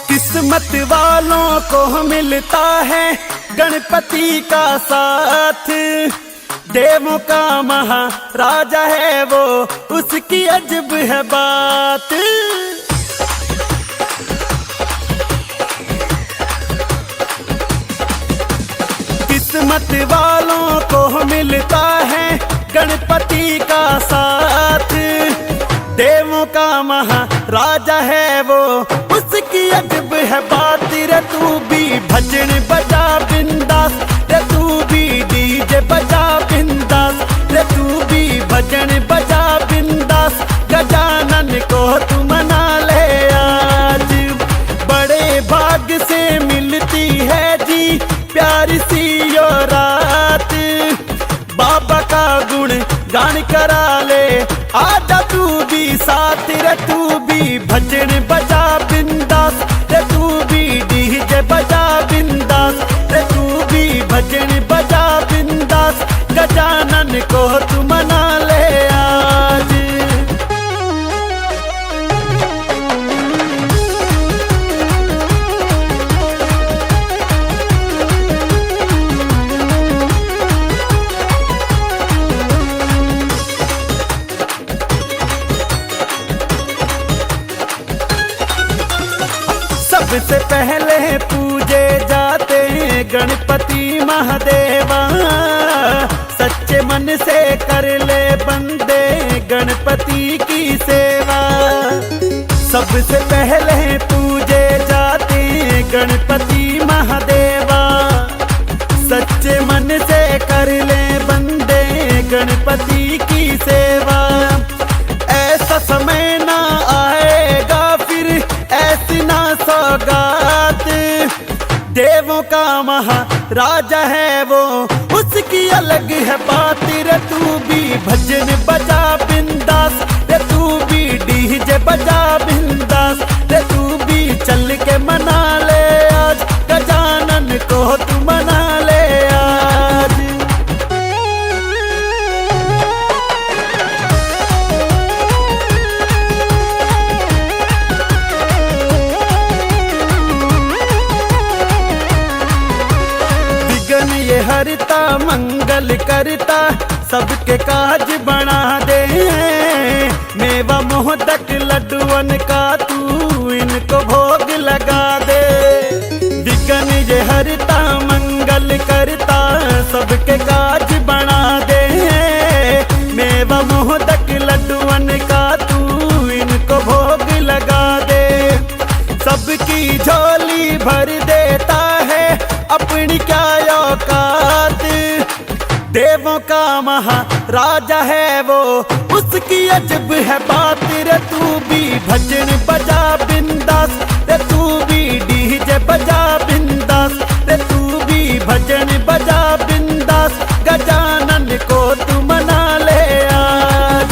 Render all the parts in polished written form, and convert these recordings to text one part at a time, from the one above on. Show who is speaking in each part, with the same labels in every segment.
Speaker 1: किस्मत वालों को मिलता है गणपति का साथ। देवों का महाराजा है वो, उसकी अजब है बात। किस्मत वालों को मिलता है गणपति का साथ। देवों का महाराजा है वो, उसकी अजब है बात। रे तू भी भजन बजा बिंदास, रे तू भी डीजे बजा बिंदास, रे तू भी भजन बजा बिंदास। गजानन को तू मना ले आज, बड़े भाग से मिलती है जी प्यारी सी यो रात। बाबा का गुण गान करा ले, आजा तू भी साथ। रे तू भी भजन बजा बिंदास, रे तू भी डीजे बजा बिंदास, रे तू भी भजन बजा बिंदास। गजानन को तू मना ले आज। सबसे पहले पूजे जाते गणपति महादेवा। सच्चे मन से कर ले बंदे गणपति की सेवा। सबसे पहले पूजे जाते गणपति महादेवा। सच्चे मन से कर ले बंदे गणपति की सेवा। ऐसा समय ना आएगा फिर ऐसी ना सौगात। देवों का महाराजा है वो, उसकी अलग है बात। रे तू भी भजन बजा बिंदास, रे तू भी डीजे बजा बिंदास, रे तू भी चल के मना ले आज। गजानन को तू मना ले आज। ये हरिता मंगल करता, सबके काज बना दे। मेवा मोहदक लड्डुअन का तू इनको भोग लगा दे। विघ्न ये हरिता मंगल करता, सबके काज बना दे। मेवा मोहदक लड्डुअन का तू इनको भोग लगा दे। सबकी झोली भर देता है अपनी क्या औकात। देवों का महाराजा है वो, उसकी अजब है बात। रे तू भी भजन बजा बिंदास, रे तू भी डीजे बजा बिंदास, रे तू भी भजन बजा बिंदास। गजानन को तू मना ले आज।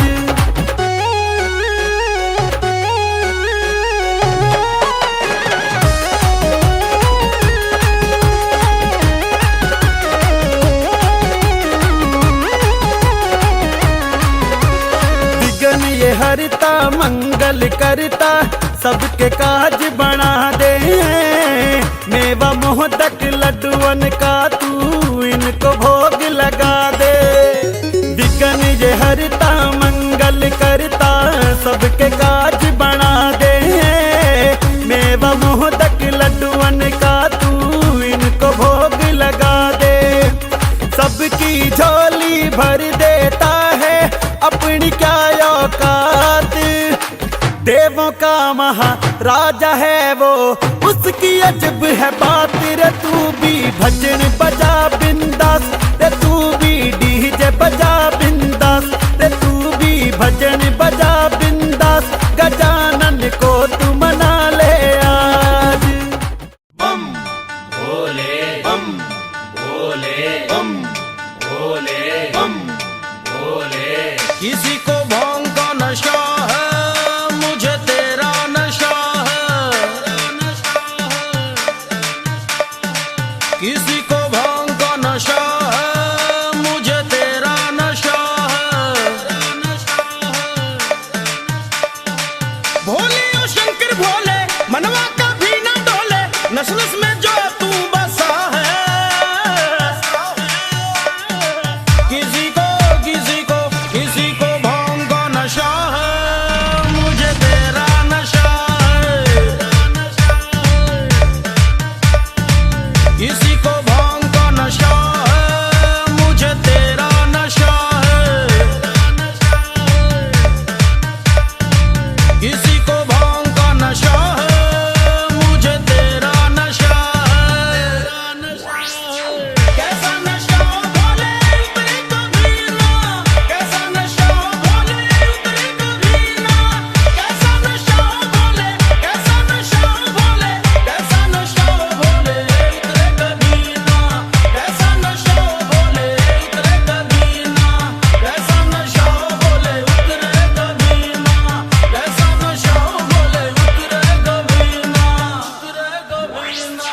Speaker 1: ये हरिता मंगल करता, सबके काज बना दे। मेवा मोहदक लड्डुअन का तू इनको भोग लगा दे। विघ्न ये हरिता मंगल करता, सबके काज बना दे। मेवा मोहदक लड्डुअन का तू इनको भोग लगा दे। सबकी झोली भर देता है अपनी क्या औकात। देवों का महाराजा है वो, उसकी अजब है बात। रे तू भी भजन बजा बिंदास, रे तू भी डीजे बजा बिंदास, रे तू भी भजन बजा बिंदास। गजानन को तू मना ले आज।
Speaker 2: बम भोले बम भोले बम भोले बम भोले। किसी को भांग का नशा है, मुझे तेरा नशा है। किसी को भांग का नशा है, मुझे तेरा नशा है। भोले ओ शंकर भोले, मनवा कभी ना डोले, नस नस में जो तू बसा है। किसी को भांग का नशा है, मुझे तेरा नशा है। किसी को भांग का नशा है, मुझे तेरा नशा है। किसी को भांग का नशा है, मुझे तेरा नशा है। कैसा नशा भोले उतरे कभी ना, कैसा नशा भोले उतरे कभी ना, कैसा नशा भोले, कैसा नशा भोले, कैसा नशा भोले उतरे कभी ना, कैसा नशा भोले उतरे कभी ना, कैसा नशा भोले उतरे कभी ना, कैसा नशा भोले उतरे कभी ना, उतरे कभी ना।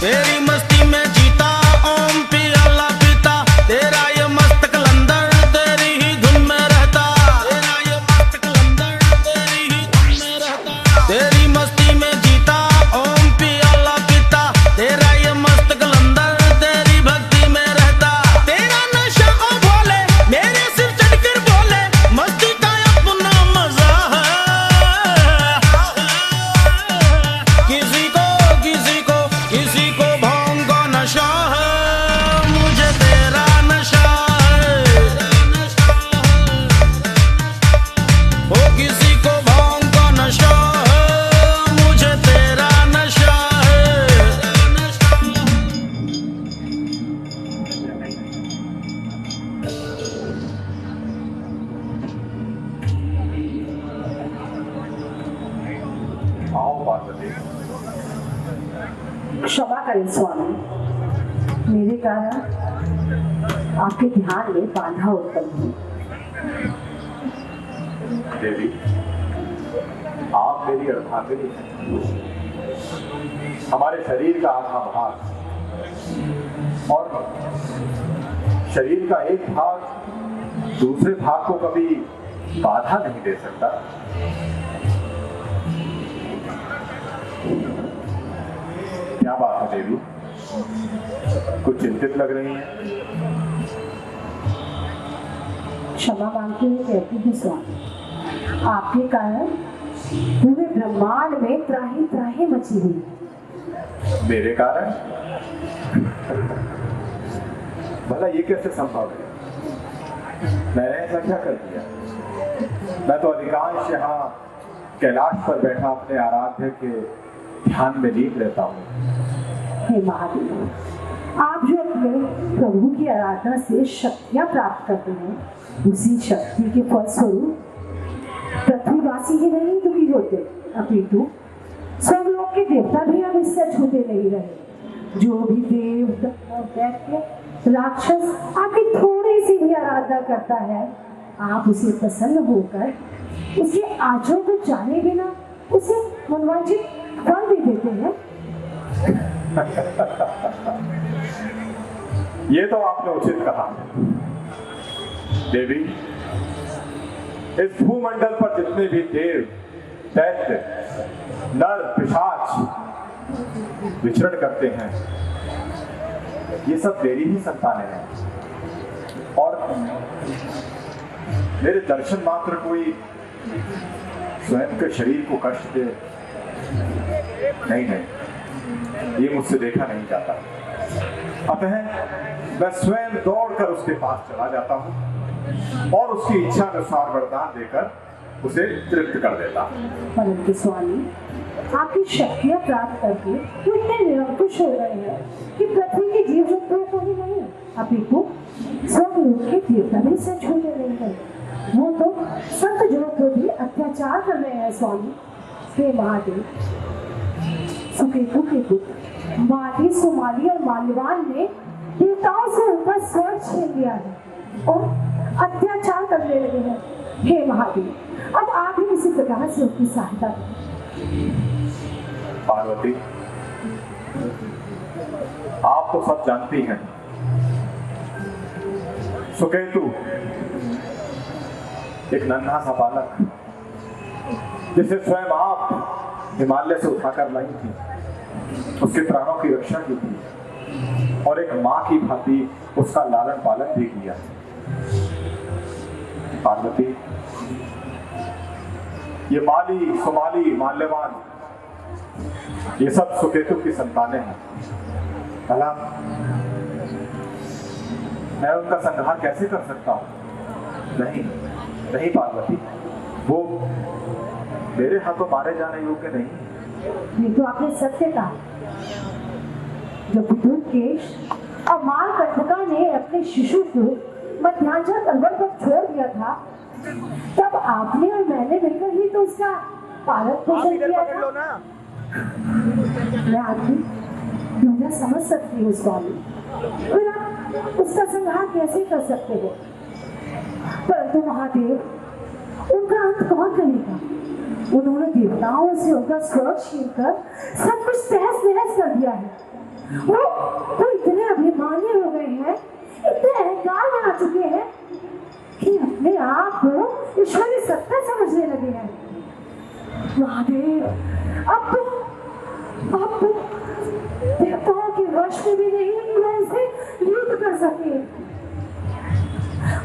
Speaker 2: तेरी मस्ती में जीता ओम पियाला पीता, तेरा ये मस्त कलंदर तेरी ही धुन में रहता, तेरा ये मस्त कलंदर तेरी ही धुन में रहता। तेरी मस्ती में जीता ओम पियाला पीता, तेरा ये मस्त कलंदर तेरी भक्ति में रहता। तेरा नशा ओ भोले मेरे सिर चढ़कर बोले, मस्ती का अपना मजा है। किसी को भांग का नशा है, मुझे तेरा नशा है। ओ किसी को भांग का नशा है, मुझे तेरा नशा है।
Speaker 3: आओ पार्वती।
Speaker 4: क्षमा करें स्वामी, मेरे कारण आपके ध्यान में बाधा उत्पन्न हुई।
Speaker 3: देवी, आप मेरी अर्धांगिनी हैं। हमारे शरीर का आधा भाग और शरीर का एक भाग दूसरे भाग को कभी बाधा नहीं दे सकता। क्या बात है देवी, कुछ चिंतित लग रही हैं।
Speaker 4: क्षमा मांगते हुए कहती हूँ स्वामी, आपके कारण पूरे ब्रह्मांड में त्राही त्राही मची हुई है।
Speaker 3: मेरे कारण? भला ये कैसे संभव है? मैंने ऐसा क्या कर दिया? मैं तो अधिकांश यहाँ कैलाश पर बैठा अपने आराध्य के ध्यान में लीन रहता हूँ।
Speaker 4: हे महादेव, आप जो अपने प्रभु की आराधना से शक्तियाँ प्राप्त करते हैं, उसी शक्ति के फलस्वरूप पृथ्वीवासी ही नहीं दुखी होते, अपितु स्वर्गलोक के देवता भी अब इससे छूटे नहीं रहे। जो भी देव दैत्य राक्षस आपकी थोड़ी सी भी आराधना करता है, आप उसे प्रसन्न होकर उसके आचरण को जाने बिना उसे मनोवांछित फल भी देते हैं।
Speaker 3: ये तो आपने उचित कहा देवी। इस भूमंडल पर जितने भी देव दैत्य नर पिशाच विचरण करते हैं, ये सब मेरी ही संतानें हैं। और मेरे दर्शन मात्र कोई स्वयं के शरीर को कष्ट दे, नहीं, ये मुझसे देखा नहीं जाता। अतः मैं स्वयं दौड़कर उसके पास चला जाता हूँ और उसकी इच्छा अनुसार वरदान देकर उसे तृप्त कर देता हूँ।
Speaker 4: परंतु स्वामी, आपकी शक्तियाँ प्राप्त करके वो इतने निरंकुश हो रहे हैं कि पृथ्वी के जीव जंतुओं को ही नहीं, अपितु स्वर्गलोक के देवता भी इससे छूटे नहीं है। वो तो संत जनों को भी अत्याचार कर रहे हैं स्वामी। हे महादेव, सुकेतु के पुत्र माली, सुमाली और माल्यवान ने देवताओं से ऊपर स्वर्ग छीन लिया है और अत्याचार करने लगे हैं। हे महादेव, अब आप ही इसी प्रकार से उसकी सहायता करें।
Speaker 3: पार्वती, आप तो सब जानती हैं, सुकेतु एक नन्हा सा बालक जिसे स्वयं आप हिमालय से उठाकर लाई थी, उसके प्राणों की रक्षा की थी और एक मां की भांति उसका लालन पालन भी किया। पार्वती, ये माली, सुमाली, माल्यवान, ये सब सुकेतु की संतानें हैं। भला मैं उनका संहार कैसे कर सकता हूं? नहीं नहीं पार्वती, वो मेरे हाथों मारे जाने योग्य नहीं।
Speaker 4: ये तो आपने सत्य कहा। जब विदुरकेश और मालकंटका ने अपने शिशु को मध्यांचल तलवर पर छोड़ दिया था, तब आपने और मैंने मिलकर ही तो उसका पालन पोषण किया था। मैं आपकी दुनिया समझ सकती हूँ उस वाली, फिर आप उसका संहार कैसे कर सकते हो? परंतु महादेव, उनका अंत कौन करेगा? उन्होंने देवताओं से उनका स्वर्ग छीन कर सब कुछ तहस नहस कर दिया है। वो इतने अभिमानी हो गए हैं, इतने अहंकार में आ चुके हैं कि अपने आप को ईश्वरी सत्ता समझने लगे हैं। महादेव, अब देवताओं के वश में भी नहीं है कि मैं इसे युद्ध कर सके।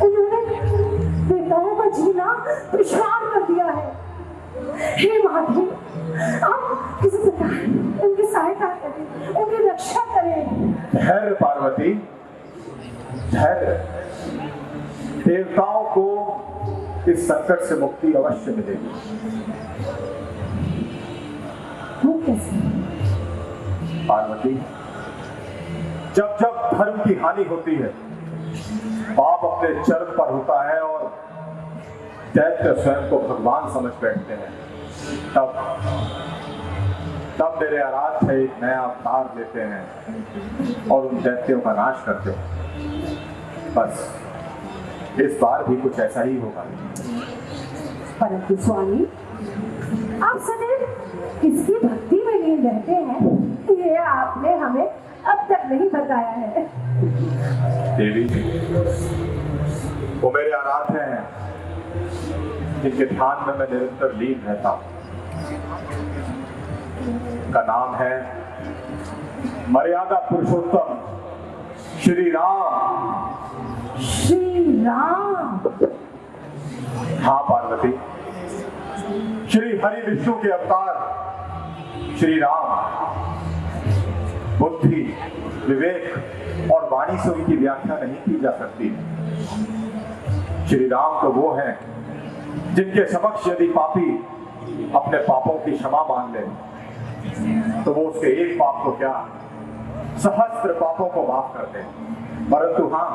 Speaker 4: उन्होंने देवताओं का जीना दुश्वार कर दिया है। हे महादेव, आप किसी प्रकार उनकी सहायता करें, उनकी रक्षा करें।
Speaker 3: धैर्य पार्वती, धैर्य। देवताओं को इस संकट से मुक्ति अवश्य मिलेगी।
Speaker 4: वो कैसे?
Speaker 3: पार्वती, जब जब धर्म की हानि होती है, पाप अपने चरम पर होता है और दैत्य स्वयं को भगवान समझ बैठते हैं, तब मेरे आराध्य एक नया अवतार लेते हैं और उन दैत्यों का नाश करते हैं। बस इस बार भी कुछ ऐसा ही होगा।
Speaker 4: परंतु स्वामी, आप सदैव किसकी भक्ति में लीन रहते हैं, ये आपने हमें अब तक नहीं बताया है।
Speaker 3: देवी, वो मेरे आराध्य हैं जिनके ध्यान में मैं निरंतर लीन रहता हूं। का नाम है मर्यादा पुरुषोत्तम श्री राम।
Speaker 4: श्री राम?
Speaker 3: हाँ पार्वती, श्री हरि विष्णु के अवतार श्री राम। बुद्धि, विवेक और वाणी से उनकी व्याख्या नहीं की जा सकती। श्री राम तो वो हैं जिनके समक्ष यदि पापी अपने पापों की क्षमा मांग ले तो वो उसके एक पाप को क्या, सहस्त्र पापों को माफ करते हैं। परंतु हाँ,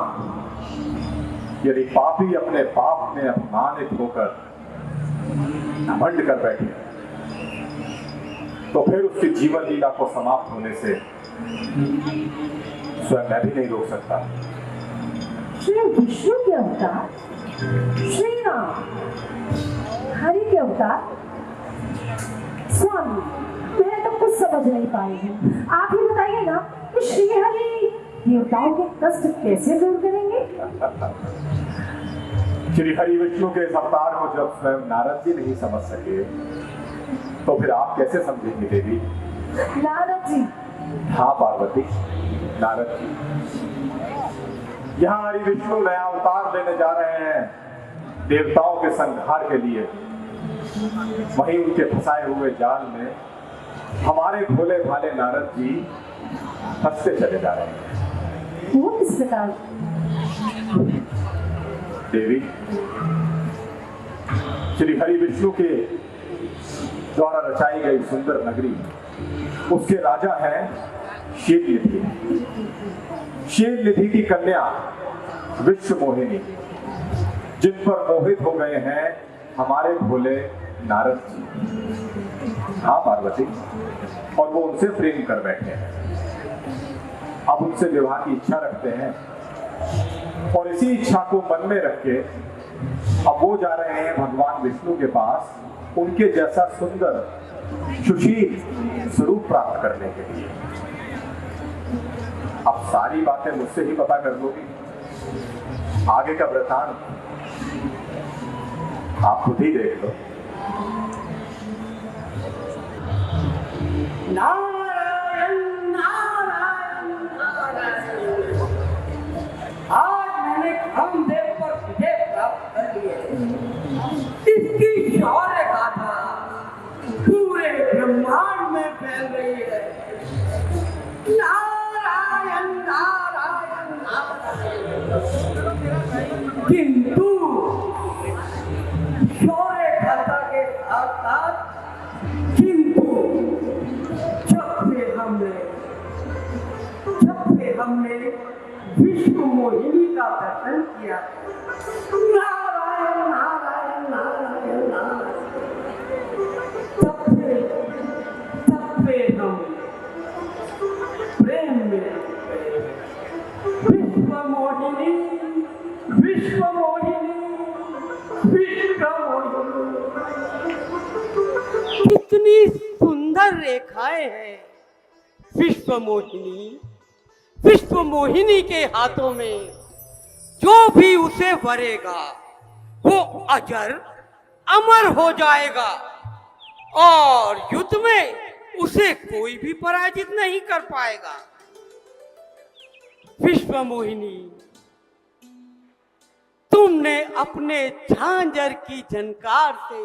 Speaker 3: यदि पापी अपने पाप में अपमानित होकर घमंड कर बैठे तो फिर उसकी जीवन लीला को समाप्त होने से स्वयं मैं भी नहीं रोक सकता।
Speaker 4: श्री विष्णु के अवतार श्री राम, हरि के अवतार। स्वामी, मैं तो कुछ समझ नहीं पाई हूँ। आप ही बताइए ना कि श्री हरि देवताओं के कष्ट कैसे दूर करेंगे?
Speaker 3: श्री हरि विष्णु के इस अवतार को जब स्वयं नारद जी नहीं समझ सके तो फिर आप कैसे समझेंगे देवी?
Speaker 4: नारद जी?
Speaker 3: हाँ पार्वती, नारद जी। यहाँ हरि विष्णु नया अवतार लेने जा रहे हैं देवताओं के संहार के लिए। वहीं उनके फंसाए हुए जाल में हमारे भोले भाले नारद जी फंसते चले जा रहे हैं।
Speaker 4: वो किस प्रकार?
Speaker 3: देवी, श्री हरि विष्णु के द्वारा रचाई गई सुंदर नगरी, उसके राजा हैं शीलनिधि। शीलनिधि की कन्या विश्व मोहिनी, जिन पर मोहित हो गए हैं हमारे भोले नारद जी। हाँ पार्वती, और वो उनसे प्रेम कर बैठे हैं। अब उनसे विवाह की इच्छा रखते हैं और इसी इच्छा को मन में रख के अब वो जा रहे हैं भगवान विष्णु के पास उनके जैसा सुंदर सुशील स्वरूप प्राप्त करने के लिए। अब सारी बातें मुझसे ही पता कर लोगी। आगे का वृतांत आप खुद ही देख लो।
Speaker 5: नारायण नारायण नारायण। आज मैंने कामदेव पर विजय प्राप्त कर ली है। इसकी शौर्य गाथा पूरे ब्रह्मांड में फैल रही है। नारायण नारायण नारायण। किंतु शौर्य गाथा के साथ साथ किंतु जब से हमने विश्व मोहिनी का दर्शन किया, नारायण नारायण नारायण नारायण, तब से हम प्रेम में विश्व मोहिनी विश्व मोहिनी विश्व मोहिनी। कितनी सुंदर रेखाएं हैं। विश्व मोहिनी के हाथों में जो भी उसे वरेगा वो अजर अमर हो जाएगा और युद्ध में उसे कोई भी पराजित नहीं कर पाएगा। विश्व मोहिनी, तुमने अपने झांझर की झनकार से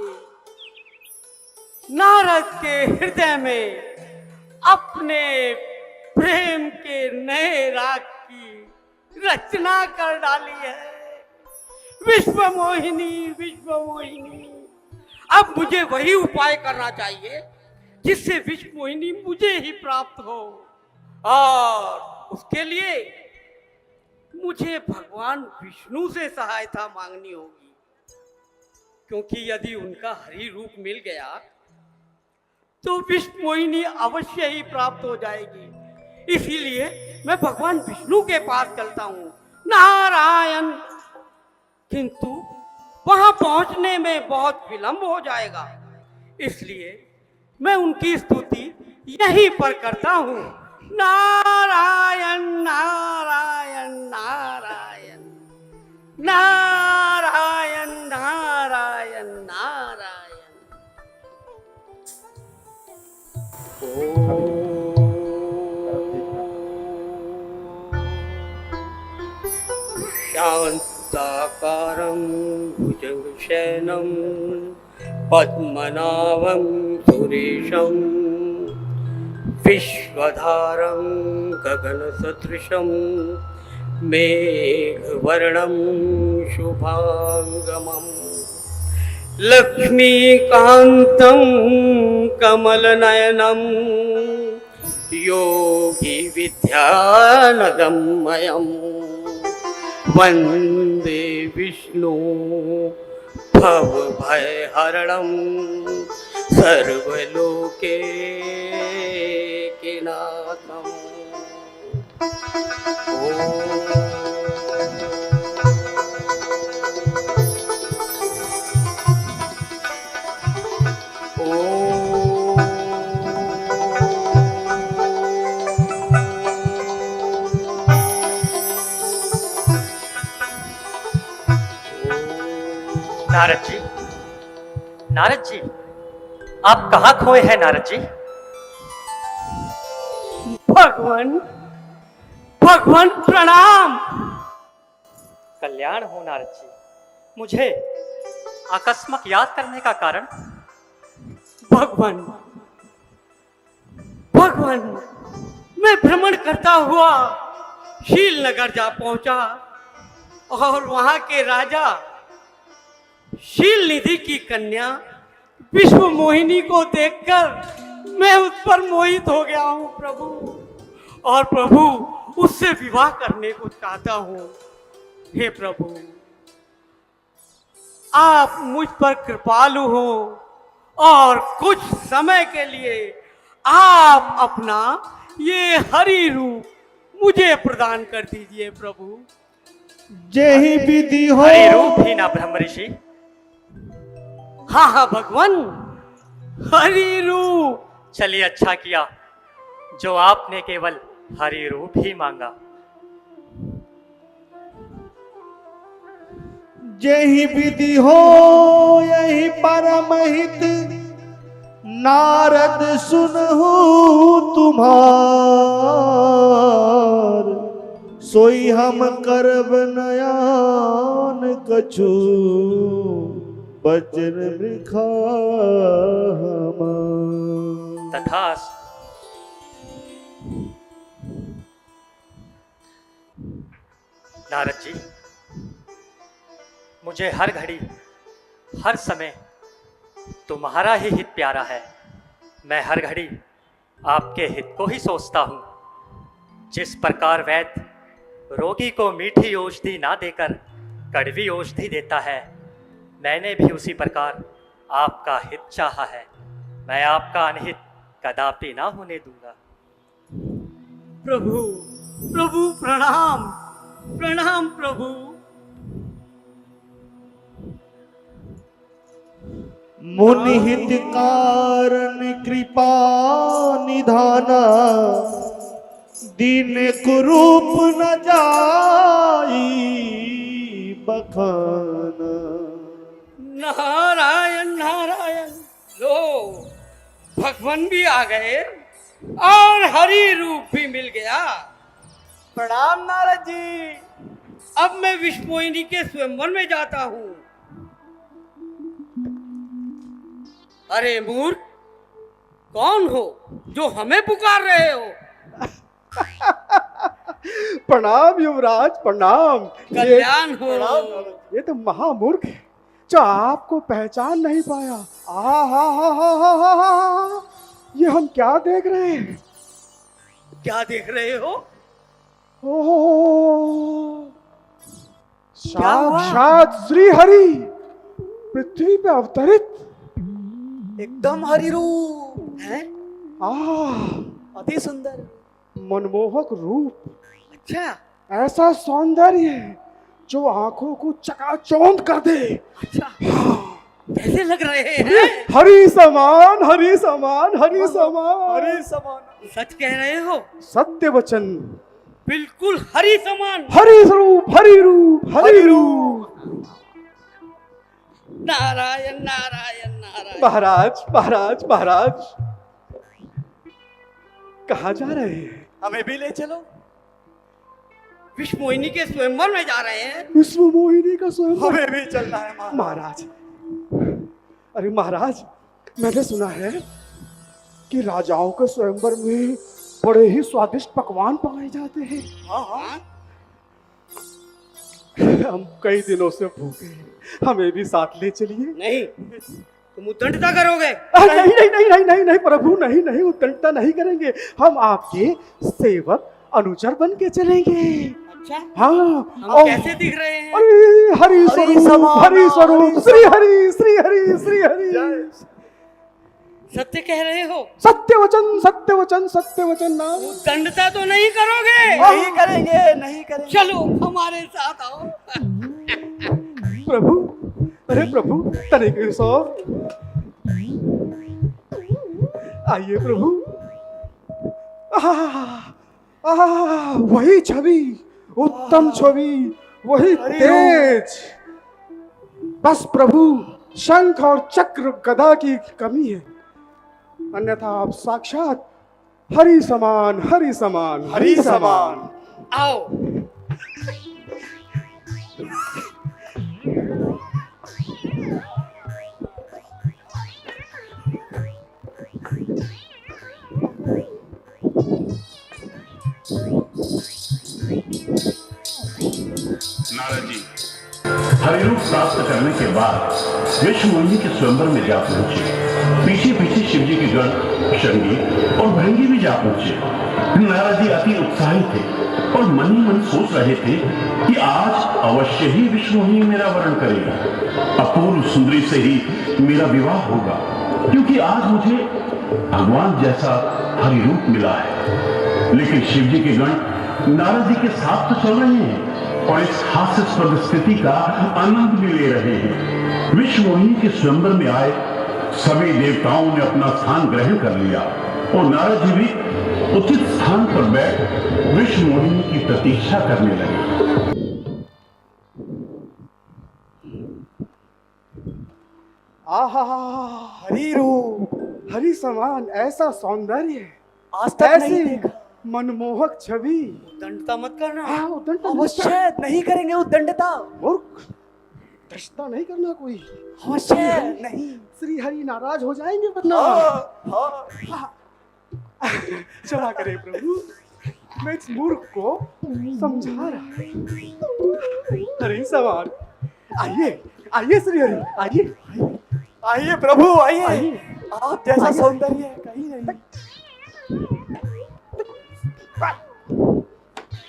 Speaker 5: नारद के हृदय में अपने प्रेम के नए राग की रचना कर डाली है। विश्व मोहिनी, अब मुझे वही उपाय करना चाहिए जिससे विश्व मोहिनी मुझे ही प्राप्त हो, और उसके लिए मुझे भगवान विष्णु से सहायता मांगनी होगी, क्योंकि यदि उनका हरि रूप मिल गया तो विश्व मोहिनी अवश्य ही प्राप्त हो जाएगी। इसीलिए मैं भगवान विष्णु के पास चलता हूँ, नारायण। किंतु वहां पहुंचने में बहुत विलंब हो जाएगा, इसलिए मैं उनकी स्तुति यहीं पर करता हूँ, नारायण नारायण नारायण नारायण नारायण नारायण। शान्ताकारं भुजगशयनं पद्मनाभं सुरेशं विश्वधारं गगनसदृशं मेघवर्णं शुभांगमम् लक्ष्मीकान्तं कमलनयनं योगी विद्यानगम्यम् वन्दे विष्णु भवभयहरणं सर्वलोकैकनाथम्।
Speaker 6: नारद जी, आप कहाँ खोए हैं नारद जी?
Speaker 5: भगवान प्रणाम।
Speaker 6: कल्याण हो नारद जी। मुझे आकस्मक याद करने का कारण?
Speaker 5: भगवान, मैं भ्रमण करता हुआ शीलनगर जा पहुंचा और वहां के राजा शील निधि की कन्या विश्व मोहिनी को देखकर मैं उस पर मोहित हो गया हूं प्रभु, और प्रभु उससे विवाह करने को चाहता हूं। हे प्रभु, आप मुझ पर कृपालु हो और कुछ समय के लिए आप अपना ये हरि रूप मुझे प्रदान कर दीजिए प्रभु।
Speaker 1: जय विधि हो।
Speaker 6: हरि रूप ही ना ब्रह्म ऋषि।
Speaker 5: हाँ भगवान, हरि रूप।
Speaker 6: चलिए, अच्छा किया जो आपने केवल हरि रूप ही मांगा।
Speaker 7: यही विधि हो यही परम हित, नारद सुनहु तुम्हार, सोई हम करब नयान कछु, बचन मृखा हमार।
Speaker 6: तथास्तु। नारद जी, मुझे हर घड़ी हर समय तुम्हारा ही हित प्यारा है। मैं हर घड़ी आपके हित को ही सोचता हूँ। जिस प्रकार वैद्य रोगी को मीठी औषधि ना देकर कड़वी औषधि देता है, मैंने भी उसी प्रकार आपका हित चाहा है। मैं आपका अनहित कदापि ना होने दूंगा।
Speaker 5: प्रभु प्रभु प्रणाम प्रणाम प्रभु।
Speaker 7: मुनि हित कारण कृपा निधाना, दीन कुरूप न जाई बखाना।
Speaker 5: नारायण नारायण। लो, भगवान भी आ गए और हरि रूप भी मिल गया।
Speaker 1: प्रणाम नारद जी।
Speaker 5: अब मैं विश्वमोहिनी के स्वयंवर में जाता हूँ। अरे मूर्ख, कौन हो जो हमें पुकार रहे हो?
Speaker 7: प्रणाम युवराज, प्रणाम।
Speaker 5: कल्याण हो।
Speaker 7: ये तो महामूर्ख है जो आपको पहचान नहीं पाया। ये हम क्या देख रहे हैं?
Speaker 5: क्या देख रहे हो?
Speaker 7: ओह, साक्षात श्री हरि पृथ्वी पे अवतरित,
Speaker 1: एकदम हरि रूप है, अति सुंदर
Speaker 7: मनमोहक रूप।
Speaker 5: अच्छा,
Speaker 7: ऐसा सौंदर्य जो आंखों को चकाचौंध कर दे।
Speaker 5: अच्छा, कैसे लग रहे हैं?
Speaker 7: हरि समान, हरि समान, हरि समान,
Speaker 1: हरि समान।
Speaker 5: सच कह रहे हो?
Speaker 7: सत्य वचन।
Speaker 5: बिल्कुल हरि समान।
Speaker 7: हरि रूप, हरि रूप, हरि रूप।
Speaker 5: नारायण नारायण नारायण।
Speaker 7: महाराज, महाराज, महाराज, कहाँ जा रहे हैं?
Speaker 1: हमें भी ले चलो।
Speaker 5: विश्वमोहिनी के स्वयंवर में जा रहे हैं।
Speaker 7: विश्व मोहिनी का स्वयं।
Speaker 1: हमें भी चलना है
Speaker 7: महाराज। अरे महाराज, मैंने सुना है कि राजाओं के स्वयंवर में बड़े ही स्वादिष्ट पकवान पकाए जाते हैं।
Speaker 5: हाँ?
Speaker 7: हम कई दिनों से भूखे हैं, हमें भी साथ ले चलिए।
Speaker 5: नहीं, तुम उद्दंडता करोगे।
Speaker 7: नहीं नहीं नहीं नहीं नहीं नहीं प्रभु, नहीं नहीं, उद्दंडता नहीं करेंगे। हम आपके सेवक अनुचर बन के चलेंगे।
Speaker 5: अच्छा,
Speaker 7: हाँ।
Speaker 5: हम कैसे दिख रहे हैं?
Speaker 7: अरे हरि स्वरूप, हरि स्वरूप, श्री हरि, श्री हरि, श्री हरि।
Speaker 5: सत्य कह रहे हो?
Speaker 7: सत्य वचन, सत्य वचन, सत्य वचन। ना
Speaker 5: उद्दंडता तो नहीं करोगे?
Speaker 1: नहीं करेंगे, नहीं करेंगे।
Speaker 5: चलो हमारे साथ आओ।
Speaker 7: प्रभु, अरे प्रभु, तनिक सो आइए प्रभु। वही छवि, उत्तम छवि, वही तेज। बस प्रभु, शंख और चक्र गदा की कमी है, अन्यथा आप साक्षात हरि समान, हरि समान, हरि समान।
Speaker 5: आओ।
Speaker 8: नारद जी हरिरूप प्राप्त करने के बाद विश्वमोहिनी के स्वयंवर में जा पहुंचे। पीछे पीछे शिव जी के गण शृंगी और भृंगी भी जा पहुंचे। नारद जी अति उत्साहित थे और मन ही मन सोच रहे थे कि आज अवश्य ही विश्वमोहिनी मेरा वरण करेगा। अपूर्व सुंदरी से ही मेरा विवाह होगा, क्योंकि आज मुझे भगवान जैसा हरिरूप मिला है। लेकिन शिव जी के गण नारद जी के साथ तो चल रहे हैं और इस हास्यास्पद स्थिति का आनंद भी ले रहे हैं। विश्वमोहिनी के स्वयंवर में आए सभी देवताओं ने अपना स्थान ग्रहण कर लिया और नारद जी भी उचित स्थान पर बैठ विश्व मोहिनी की प्रतीक्षा करने लगे।
Speaker 7: आहा, हरी रूप, हरी समान, ऐसा सौंदर्य,
Speaker 5: आज तक नहीं
Speaker 7: ऐसी
Speaker 5: देखा।
Speaker 7: मनमोहक छवि।
Speaker 5: उद्दंडता मत करना।
Speaker 7: हाँ, उद्दंडता
Speaker 5: अवश्य नहीं करेंगे उद्दंडता।
Speaker 7: मूर्ख, दृष्टा नहीं करना कोई।
Speaker 5: अवश्य नहीं।
Speaker 7: श्री हरि नाराज हो जाएंगे वरना। क्षमा करें प्रभु, मैं इस मूर्ख को समझा रहा। हरि समान, आइए आइए श्री हरि, आइए
Speaker 5: आइए प्रभु, आइए।
Speaker 7: आइए।
Speaker 5: आप जैसा सौंदर्य कहीं नहीं।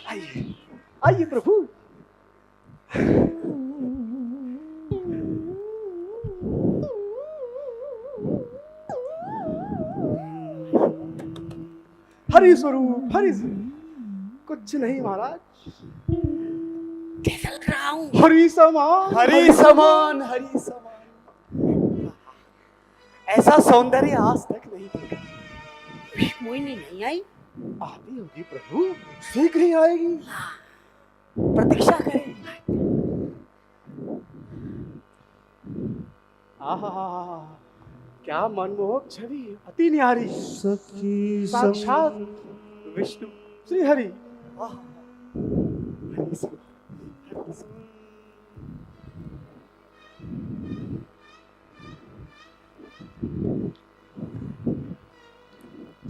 Speaker 7: आइए आइए प्रभु। हरि स्वरूप, हरि स्वरूप। कुछ नहीं महाराज,
Speaker 5: कैसा लग रहा हूँ?
Speaker 7: हरि समान,
Speaker 5: हरि समान, हरि समान। ऐसा सौंदर्य आज तक नहीं देखा। विश्व मोहिनी नहीं आई?
Speaker 7: आती होगी प्रभु, शीघ्र ही आएगी।
Speaker 5: प्रतीक्षा करें।
Speaker 7: आहा, क्या मनमोहक छवि, अति न्यारी, साक्षात विष्णु श्री हरि।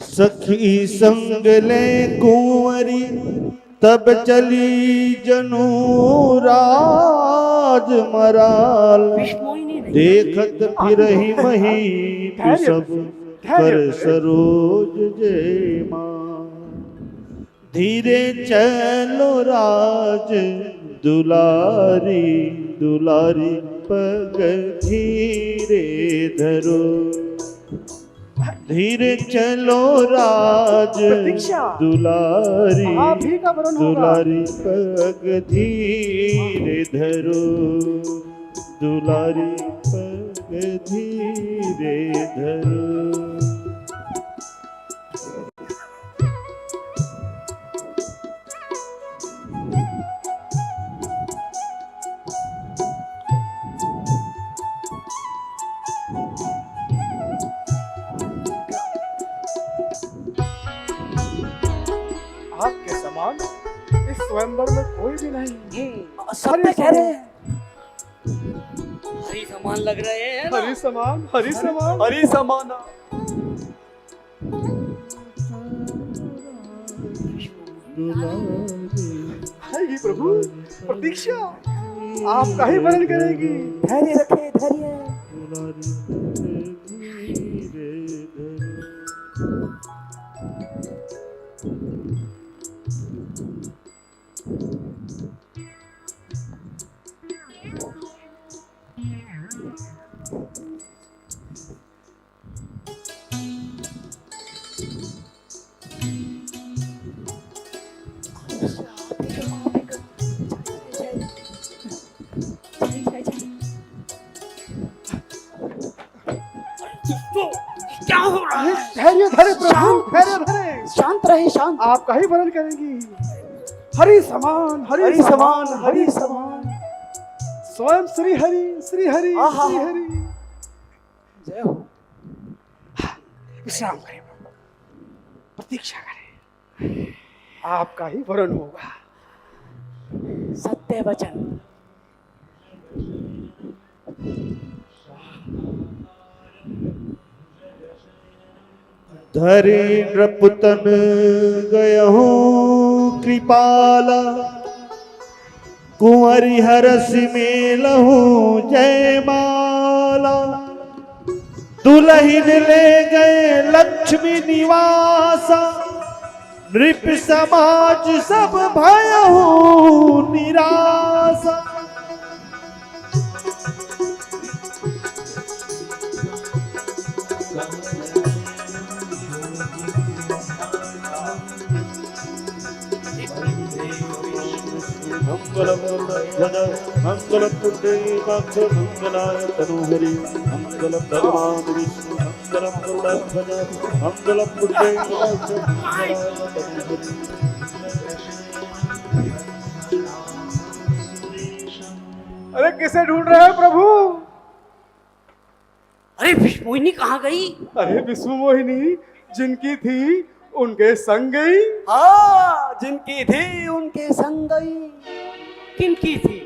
Speaker 1: सखी संग ले कुंवरी तब चली जनु राज मराल।
Speaker 5: विश्व मोहिनी नहीं।
Speaker 1: देखत फिर ही मही सब कर सरोज जय मां। धीरे चलो राज दुलारी, दुलारी पग धीरे धरो। धीरे चलो राज दुलारी,
Speaker 7: आप ही का वरण होगा।
Speaker 1: दुलारी पग धीरे धरो, दुलारी पग धीरे धरो।
Speaker 7: आपके समान इस स्वयंवर में कोई भी नहीं।
Speaker 5: सब में कह रहे हैं हरि समान लग रहे हैं ना?
Speaker 7: हरि समान, हरि समान,
Speaker 5: हरि समान।
Speaker 7: आएगी प्रभु, प्रतीक्षा आपका ही वरण करेगी।
Speaker 5: धैर्य रखे, धैर्य। क्या हो रहा है?
Speaker 7: धैर्य धरे प्रभु, धैर्य धरे।
Speaker 5: शांत रहे, शांत।
Speaker 7: आपका ही वरण करेंगी। हरि समान, हरि समान, हरि समान। स्वयं श्री हरि, श्री हरि, श्री हरि।
Speaker 5: जय हो।
Speaker 7: विश्राम करें प्रभु, प्रतीक्षा करें, आपका ही वरण होगा।
Speaker 5: सत्य वचन।
Speaker 1: धरे नृपतन गयहु कृपाला। कुंवरी हरस मेलहु जयमाला। दुल्हन ले गए लक्ष्मी निवासा। नृप समाज सब भयहु निरासा। मंगलम मंगलम पुण्डरीकाक्ष मंगलाय तनोहरि मंगलम भगवान विष्णु।
Speaker 9: मंगलम गरुड़ध्वज मंगलम पुण्डरीकाक्ष
Speaker 7: अरे किसे ढूंढ रहे हैं प्रभु?
Speaker 5: अरे विष्णुमोहिनी कहाँ गई?
Speaker 7: अरे विष्णु मोहिनी जिनकी थी उनके संग गई।
Speaker 5: हाँ, जिनकी थी उनके संग गई। किनकी थी?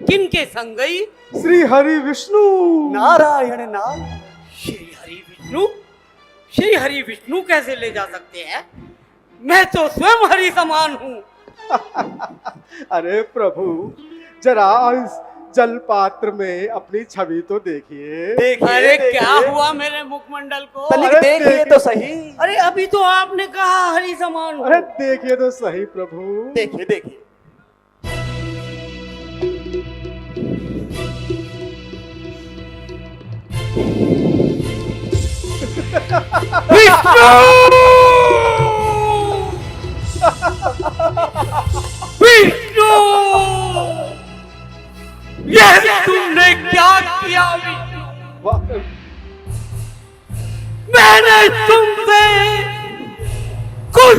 Speaker 5: किनके संग गई?
Speaker 7: श्री हरि विष्णु।
Speaker 5: नारायण नाम। श्री हरि विष्णु? श्री हरि विष्णु कैसे ले जा सकते हैं? मैं तो स्वयं हरि समान हूँ।
Speaker 7: अरे प्रभु जरा इस जल पात्र में अपनी छवि तो देखिए।
Speaker 5: अरे क्या हुआ मेरे मुखमंडल को?
Speaker 7: अरे देखिए तो सही।
Speaker 5: अरे अभी तो आपने कहा हरि समान हूँ।
Speaker 7: अरे देखिए तो सही प्रभु।
Speaker 5: देखिए देखिए। विष्णु! ये तुमने क्या किया विष्णु? मैंने तुमसे कुछ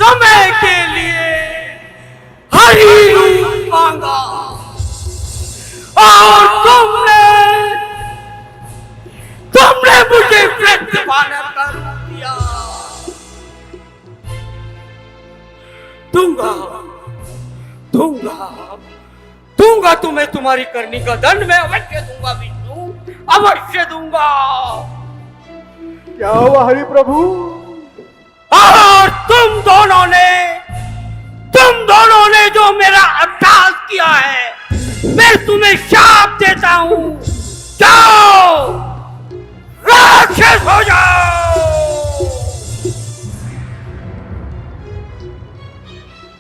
Speaker 5: समय के लिए हरि रूप मांगा और तुमने मुझे वृक्ष वानर का रूप दिया। दूंगा तुम्हें तुम्हारी करनी का दंड मैं अवश्य दूंगा विष्णु, अवश्य दूंगा।
Speaker 7: क्या हुआ हरि प्रभु?
Speaker 5: और तुम दोनों ने जो मेरा अपराध किया है, मैं तुम्हें शाप देता हूं। जाओ, राक्षस हो जाओ।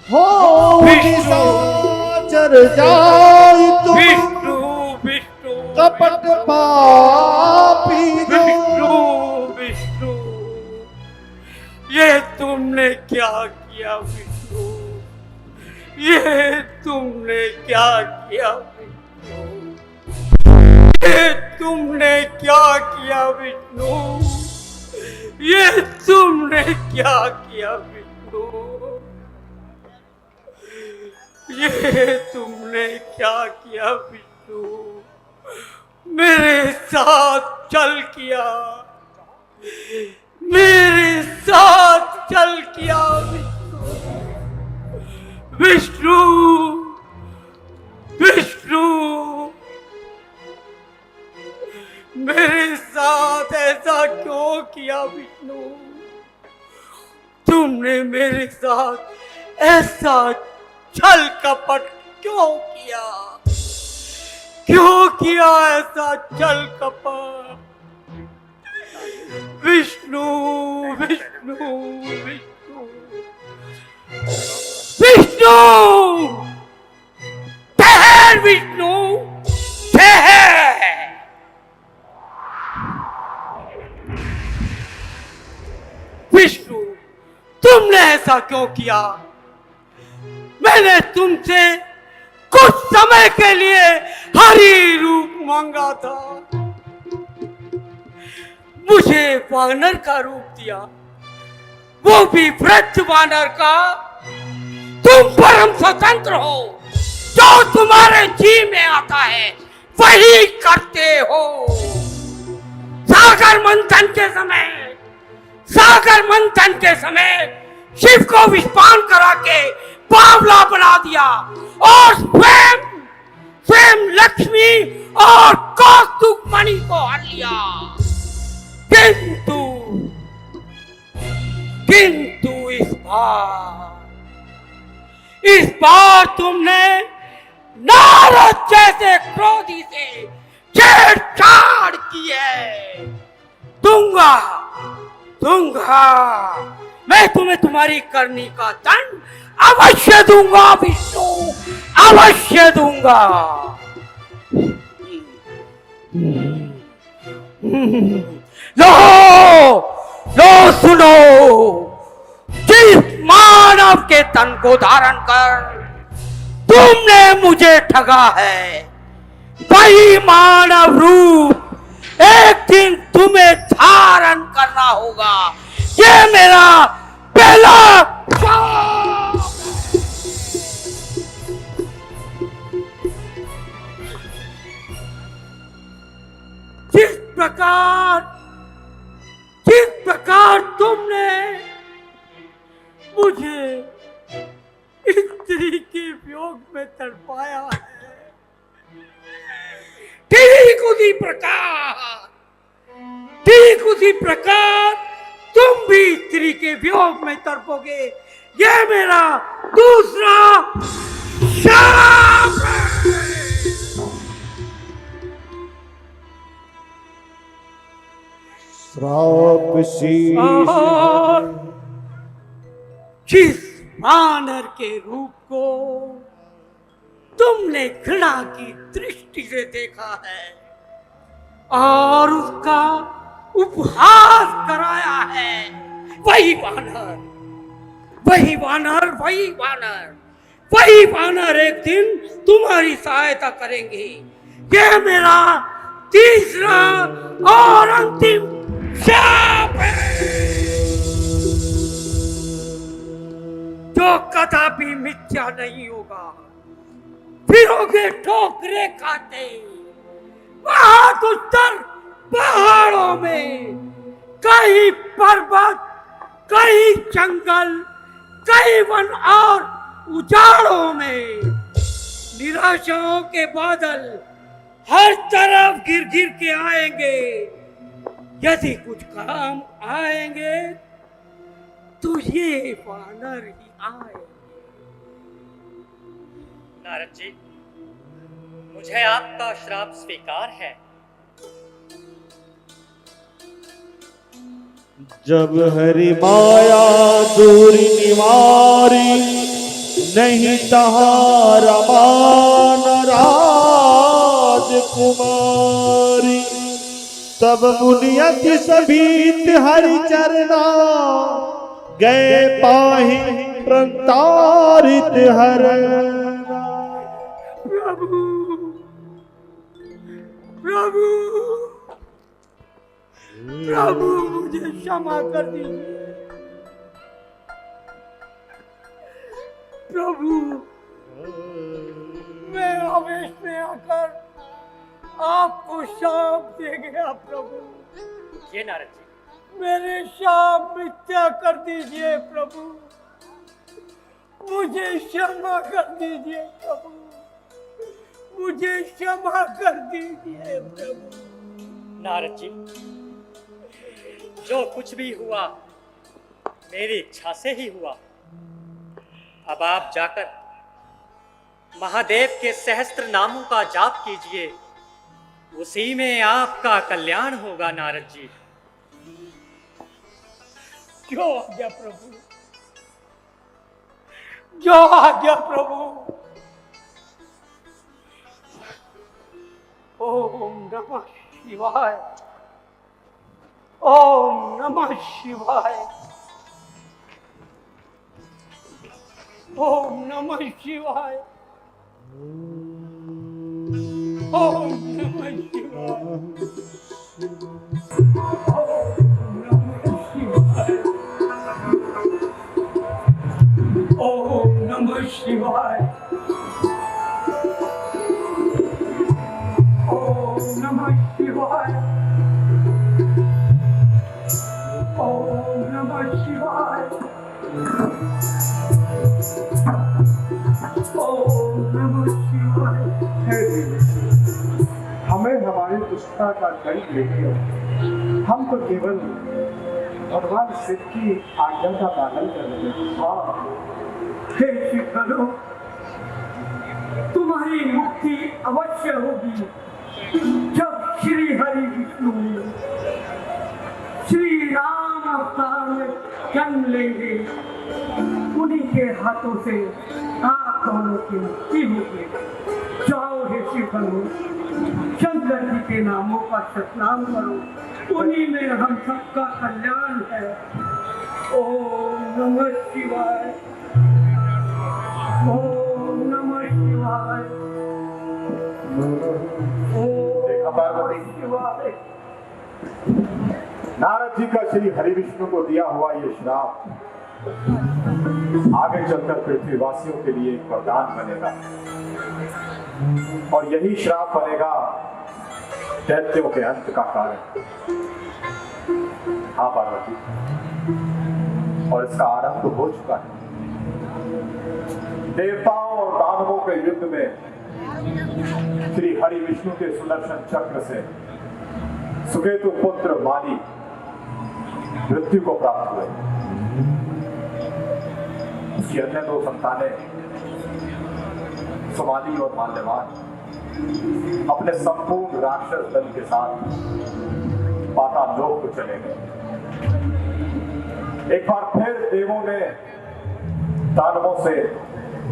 Speaker 9: हो
Speaker 5: विष्णु
Speaker 9: चर जाई तुम
Speaker 5: विष्णु
Speaker 9: कपट पापी
Speaker 5: विष्णु, ये तुमने क्या किया विष्णु? ये तुमने क्या किया विष्णु? ये तुमने क्या किया विष्णु? ये तुमने क्या किया विष्णु? ये तुमने क्या किया विष्णु? मेरे साथ चल किया, मेरे साथ चल किया विष्णु, विष्णु, मेरे साथ ऐसा क्यों किया विष्णु? तुमने मेरे साथ ऐसा छल कपट क्यों किया? क्यों किया ऐसा छल कपट? विष्णु विष्णु विष्णु विष्णु, ठहर विष्णु, ठहर। विष्णु, तुमने ऐसा क्यों किया? मैंने तुमसे कुछ समय के लिए हरि रूप मांगा था, मुझे वानर का रूप दिया, वो भी वृक्ष वानर का। तुम परम स्वतंत्र हो, जो तुम्हारे जी में आता है वही करते हो। सागर मंथन के समय शिव को विषपान करा के बावला बना दिया और स्वयं लक्ष्मी और कौस्तुभ मणि को हर लिया। किंतु इस बार तुमने नारद जैसे क्रोधी से छेड़छाड़ की है। दूंगा, मैं तुम्हें तुम्हारी करनी का दंड अवश्य दूंगा विष्णु, अवश्य दूंगा। लो सुनो, जिस मानव के तन को धारण कर तुमने मुझे ठगा है, वही मानव रूप एक दिन तुम्हें धारण करना होगा। ये मेरा पहला शाप। जिस प्रकार तुमने मुझे स्त्री के वियोग में तड़पाया है, ठीक उसी प्रकार तुम भी स्त्री के वियोग में तड़पोगे। ये मेरा दूसरा शाप है।
Speaker 9: श्राप शीश
Speaker 5: और जिस वानर के रूप को तुमने घृणा की दृष्टि से देखा है और उसका उपहास कराया है, वही वानर एक दिन तुम्हारी सहायता करेंगे। ये मेरा तीसरा और अंतिम शाप है, जो कदापि मिथ्या नहीं होगा। फिरोगे ठोकरे खाते वहां दुस्तर पहाड़ों में, कहीं पर्वत, कहीं जंगल, कहीं वन और उजाड़ों में निराशाओं के बादल हर तरफ गिर गिर के आएंगे। यदि कुछ काम आएंगे तो ये वानर ही आएंगे।
Speaker 6: नारद जी, मुझे आपका श्राप स्वीकार है।
Speaker 9: जब हरि माया दूरी निवारी, नहीं तहारा मान राजकुमारी। तब मुनियति सभीत हरि चरना, गए पाहि प्रतारित हरना।
Speaker 5: प्रभु मुझे क्षमा कर दीजिए। प्रभु, मैं आवेश में आकर आपको शाप दे गया। प्रभु,
Speaker 6: ये नारद जी,
Speaker 5: मेरे शाप मिथ्या कर दीजिए। प्रभु, मुझे क्षमा कर दीजिए। प्रभु, मुझे क्षमा कर दीजिए। प्रभु,
Speaker 6: नारद जी, जो कुछ भी हुआ मेरी इच्छा से ही हुआ। अब आप जाकर महादेव के सहस्त्र नामों का जाप कीजिए, उसी में आपका कल्याण होगा। नारद जी,
Speaker 5: जो आज्ञा प्रभु, जो आज्ञा प्रभु। ओम नमः शिवाय, ओम नमः शिवाय, ओम नमः शिवाय, ओम नमः शिवाय, ओम नमः शिवाय, ओम नमः शिवाय, ओम नमः शिवाय, ओम नमः शिवाय।
Speaker 3: हे देवी, हमें हमारी दुष्टता का दंड लेके हम तो केवल भगवान शिव की आज्ञा का पालन कर रहे हैं। हाँ,
Speaker 5: हे शिवगणों, तुम्हारी मुक्ति अवश्य होगी जब श्री हरि विष्णु श्री राम अवतार में जन्म लेंगे। उन्हीं के हाथों से आप दोनों की मुक्ति होगी। जाओ हे शिवगणों, शंकर जी के नामों का सतनाम करो, उन्हीं में हम सबका कल्याण है। ओम नमः शिवाय, ओम नमः शिवाय, ओम
Speaker 3: देखा पार्वती,
Speaker 5: शिवाय।
Speaker 3: नारद जी का श्री हरिविष्णु को दिया हुआ ये श्राप आगे चलकर पृथ्वीवासियों के लिए एक वरदान बनेगा और यही श्राप बनेगा दैत्यों के अंत का कारण। हाँ पार्वती, और इसका आरंभ हो चुका है। देवताओं और दानवों के युद्ध में श्री हरि विष्णु के सुदर्शन चक्र से सुकेतु पुत्र माली मृत्यु को प्राप्त हुए। उसकी अन्य दो संतानें सुमाली और माल्यवान अपने संपूर्ण राक्षस दल के साथ पाताल लोक को चले गए। एक बार फिर देवों ने दानवों से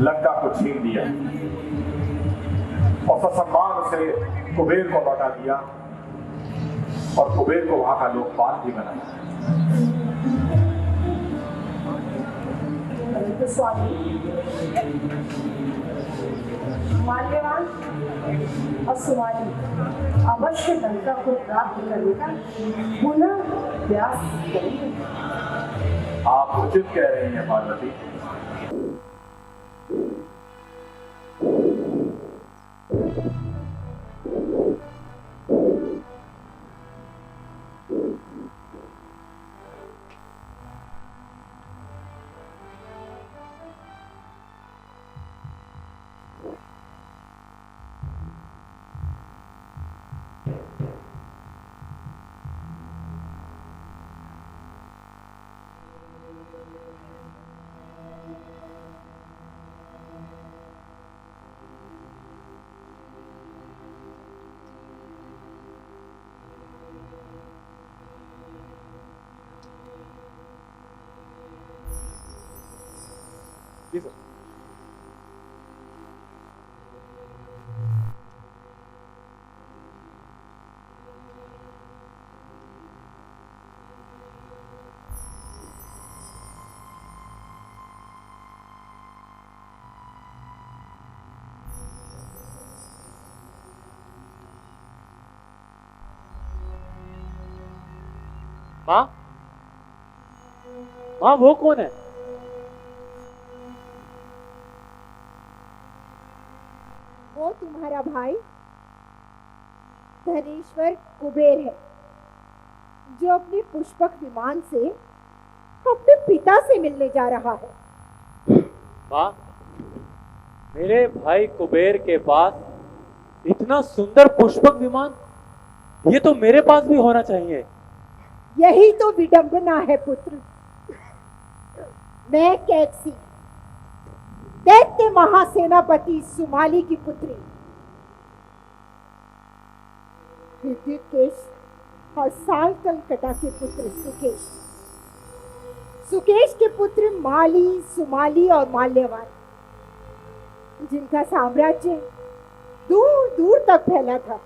Speaker 3: लंका को छीन लिया और ससम्मान से कुबेर को लौटा दिया और कुबेर को वहां का लोकपाल भी बनाया।
Speaker 4: तो स्वामी माल्यवान और सुमाली अवश्य लंका को प्राप्त करने का पुनः प्रयास करेंगे।
Speaker 3: आप उचित कह रही हैं पार्वती।
Speaker 7: जी सर।
Speaker 6: माँ, माँ वो कौन है?
Speaker 10: वो तुम्हारा भाई धनेश्वर कुबेर है, जो अपने पुष्पक विमान से अपने पिता से मिलने जा रहा है।
Speaker 6: माँ, मेरे भाई कुबेर के पास इतना सुंदर पुष्पक विमान, ये तो मेरे पास भी होना चाहिए।
Speaker 10: यही तो विडंबना है पुत्र। मैं कैकसी, दैत्य महासेनापति सुमाली की पुत्री, विद्युतकेश और सालकलकटा के पुत्र सुकेश, सुकेश के पुत्र माली, सुमाली और माल्यवान, जिनका साम्राज्य दूर दूर तक फैला था।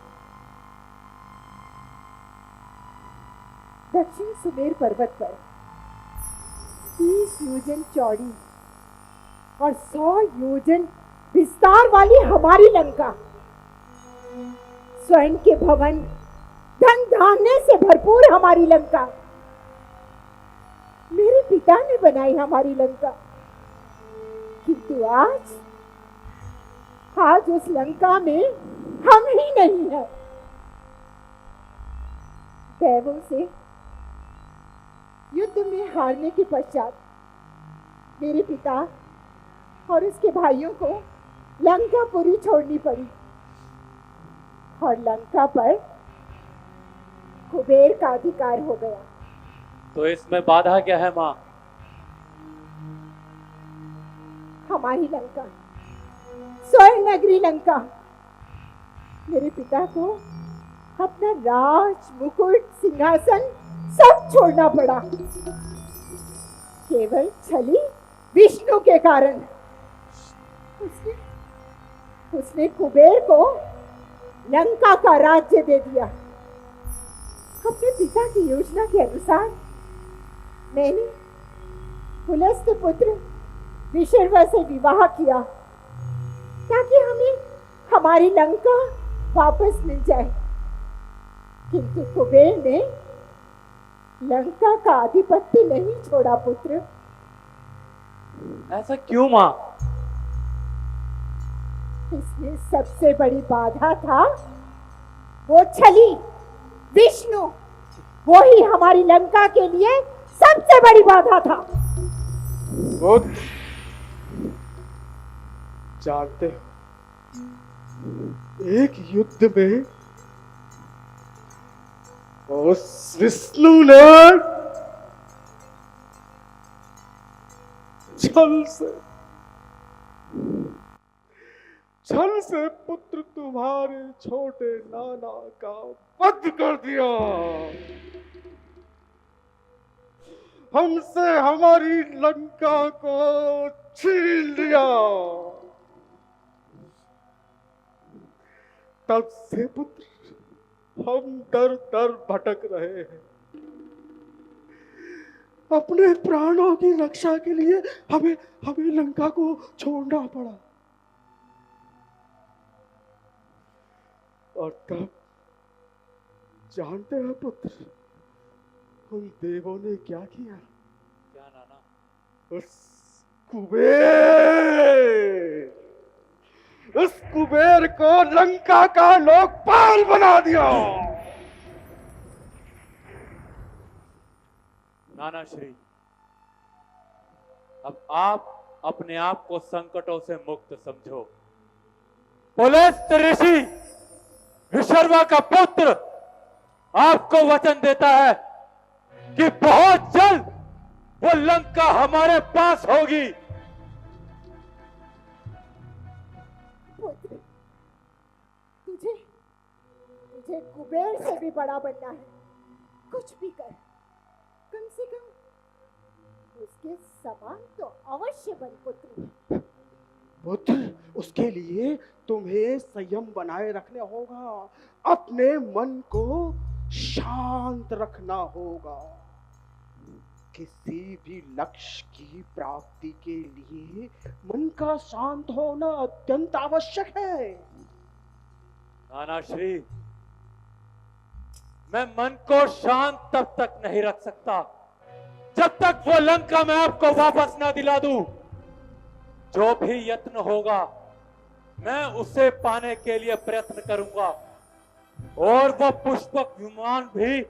Speaker 10: दक्षिण सुमेर पर्वत पर 30 योजन चौड़ी और 100 योजन विस्तार वाली हमारी लंका, स्वर्ण के भवन, धन धान्य से भरपूर हमारी लंका, मेरे पिता ने बनाई हमारी लंका। किंतु आज उस लंका में हम ही नहीं है। दैवों से युद्ध में हारने के पश्चात मेरे पिता और उसके भाइयों को लंकापुरी छोड़नी पड़ी और लंका पर कुबेर का अधिकार हो गया।
Speaker 6: तो इसमें बाधा क्या है माँ?
Speaker 10: हमारी लंका, स्वर्ण नगरी लंका, मेरे पिता को अपना राज मुकुट सिंहासन सब छोड़ना पड़ा, केवल छली विष्णु के कारण। उसने कुबेर को लंका का राज्य दे दिया। अपने पिता की योजना के अनुसार मैंने पुलस्त पुत्र विशर्वा से विवाह किया ताकि हमें हमारी लंका वापस मिल जाए। किंतु कुबेर ने लंका का आधिपत्य नहीं छोड़ा पुत्र।
Speaker 7: ऐसा क्यों माँ?
Speaker 10: इसमें सबसे बड़ी बाधा था वो छली विष्णु। वो ही हमारी लंका के लिए सबसे बड़ी बाधा था।
Speaker 7: पुत्र, जानते हो, एक युद्ध में उस विष्णु ने छल से पुत्र तुम्हारे छोटे नाना का वध कर दिया। हमसे हमारी लंका को छीन लिया। तब से पुत्र हम दर दर भटक रहे हैं। अपने प्राणों की रक्षा के लिए हमें हमें लंका को छोड़ना पड़ा। और तब जानते हैं पुत्र, उन देवों ने क्या किया?
Speaker 6: क्या नाना?
Speaker 7: उस कुबेर को लंका का लोकपाल बना दिया।
Speaker 11: नाना श्री, अब आप अपने आप को संकटों से मुक्त समझो। पुलस्त ऋषि विशर्वा का पुत्र आपको वचन देता है कि बहुत जल्द वो लंका हमारे पास होगी।
Speaker 10: पुत्र, तुझे कुबेर से भी बड़ा बनना है। कुछ भी कर, कम से कम उसके समान तो अवश्य बन पुत्र।
Speaker 7: पुत्र, उसके लिए तुम्हें संयम बनाए रखना होगा। अपने मन को शांत रखना होगा। किसी भी लक्ष्य की प्राप्ति के लिए मन का शांत होना अत्यंत आवश्यक है।
Speaker 11: नाना श्री, मैं मन को शांत तब तक नहीं रख सकता जब तक वो लंका मैं आपको वापस ना दिला दूं। जो भी यत्न होगा मैं उसे पाने के लिए प्रयत्न करूंगा, और वो पुष्पक विमान भी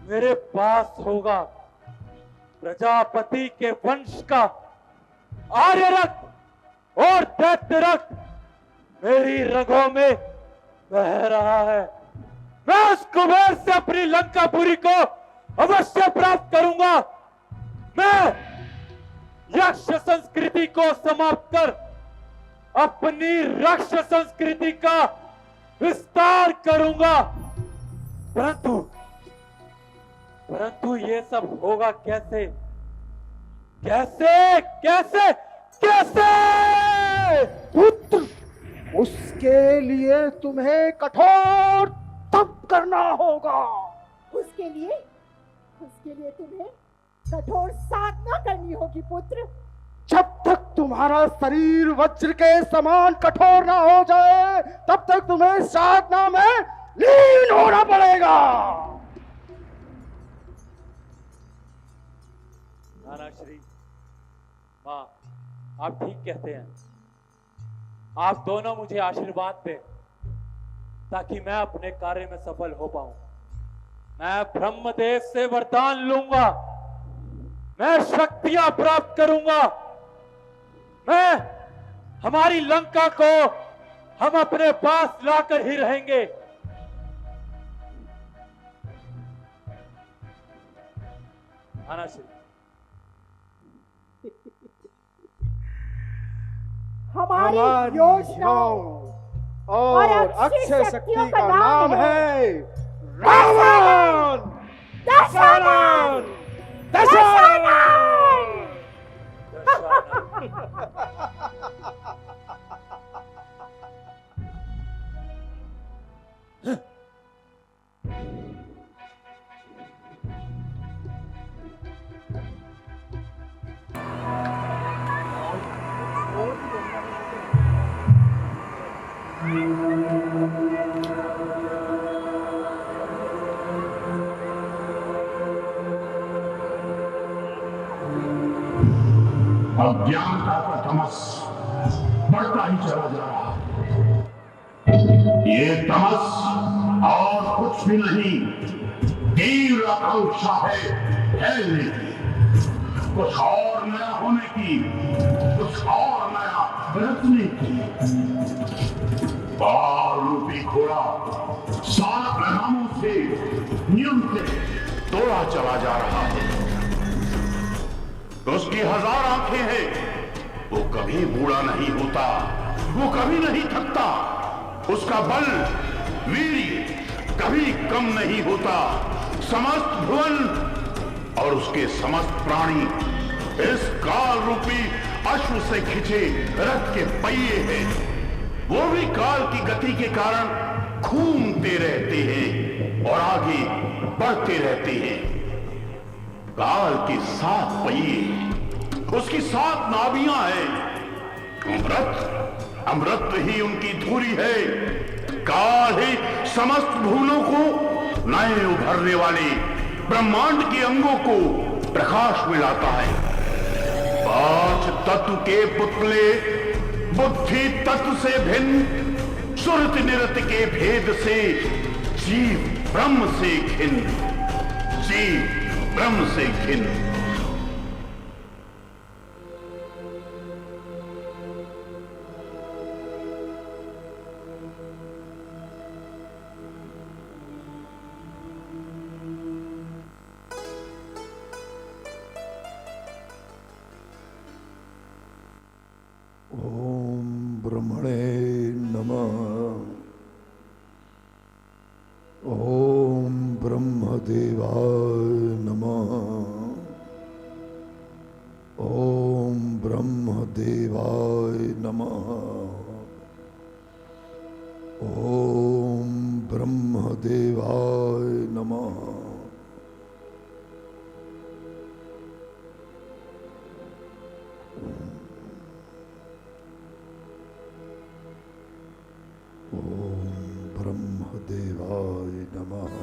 Speaker 11: मेरे पास होगा। प्रजापति के वंश का आर्यरक्त और दैत्य रक्त मेरी रगों में बह रहा है। मैं उस कुबेर से अपनी लंकापुरी को अवश्य प्राप्त करूंगा। मैं यक्ष संस्कृति को समाप्त कर अपनी रक्ष संस्कृति का विस्तार करूंगा। परंतु ये सब होगा कैसे? कैसे कैसे कैसे?
Speaker 7: पुत्र, उसके लिए तुम्हें कठोर तप करना होगा।
Speaker 10: उसके लिए तुम्हें कठोर साधना करनी होगी पुत्र।
Speaker 7: जब तक तुम्हारा शरीर वज्र के समान कठोर ना हो जाए, तब तक तुम्हें साधना में लीन होना पड़ेगा।
Speaker 11: नाना श्री, माँ, आप ठीक कहते हैं। आप दोनों मुझे आशीर्वाद दें ताकि मैं अपने कार्य में सफल हो पाऊं। मैं ब्रह्मदेव से वरदान लूंगा, मैं शक्तियां प्राप्त करूंगा। मैं हमारी लंका को हम अपने पास लाकर ही रहेंगे। नाना श्री,
Speaker 10: हमारी योजनाओं
Speaker 7: और अक्षय शक्ति का नाम है रावण।
Speaker 10: दशानन।
Speaker 8: अज्ञानता का तमस बढ़ता ही चला जा रहा है। ये तमस और कुछ भी नहीं, तीव्र आकांक्षा है फैलने की, कुछ और नया होने की, कुछ और नया रचने की। बाल रूपी घोड़ा 7 लगामों से नियम से तोड़ा चला जा रहा है। उसकी 1000 आंखें हैं, वो कभी बूढ़ा नहीं होता, वो कभी नहीं थकता। उसका बल वीर्य कभी कम नहीं होता। समस्त भुवन और उसके समस्त प्राणी इस काल रूपी अश्व से खिंचे रथ के पहिए हैं। वो भी काल की गति के कारण घूमते रहते हैं और आगे बढ़ते रहते हैं। काल के 7 पहिए, उसकी 7 नाभियां हैं। अमृत ही उनकी धुरी है। काल ही समस्त भूलों को, नए उभरने वाले ब्रह्मांड के अंगों को प्रकाश में लाता है। 5 तत्व के पुतले बुद्धि तत्व से भिन्न, सुरत निरत के भेद से जीव ब्रह्म से खिन्न, जीव ब्रह्म से खिन्न।
Speaker 9: ओम ब्रह्मणे नमः। ओम ब्रह्मदेवाय नमः। ओम ब्रह्मदेवाय नमः। ओम ब्रह्मदेवाय नमः। ओम ब्रह्मदेवाय नमः।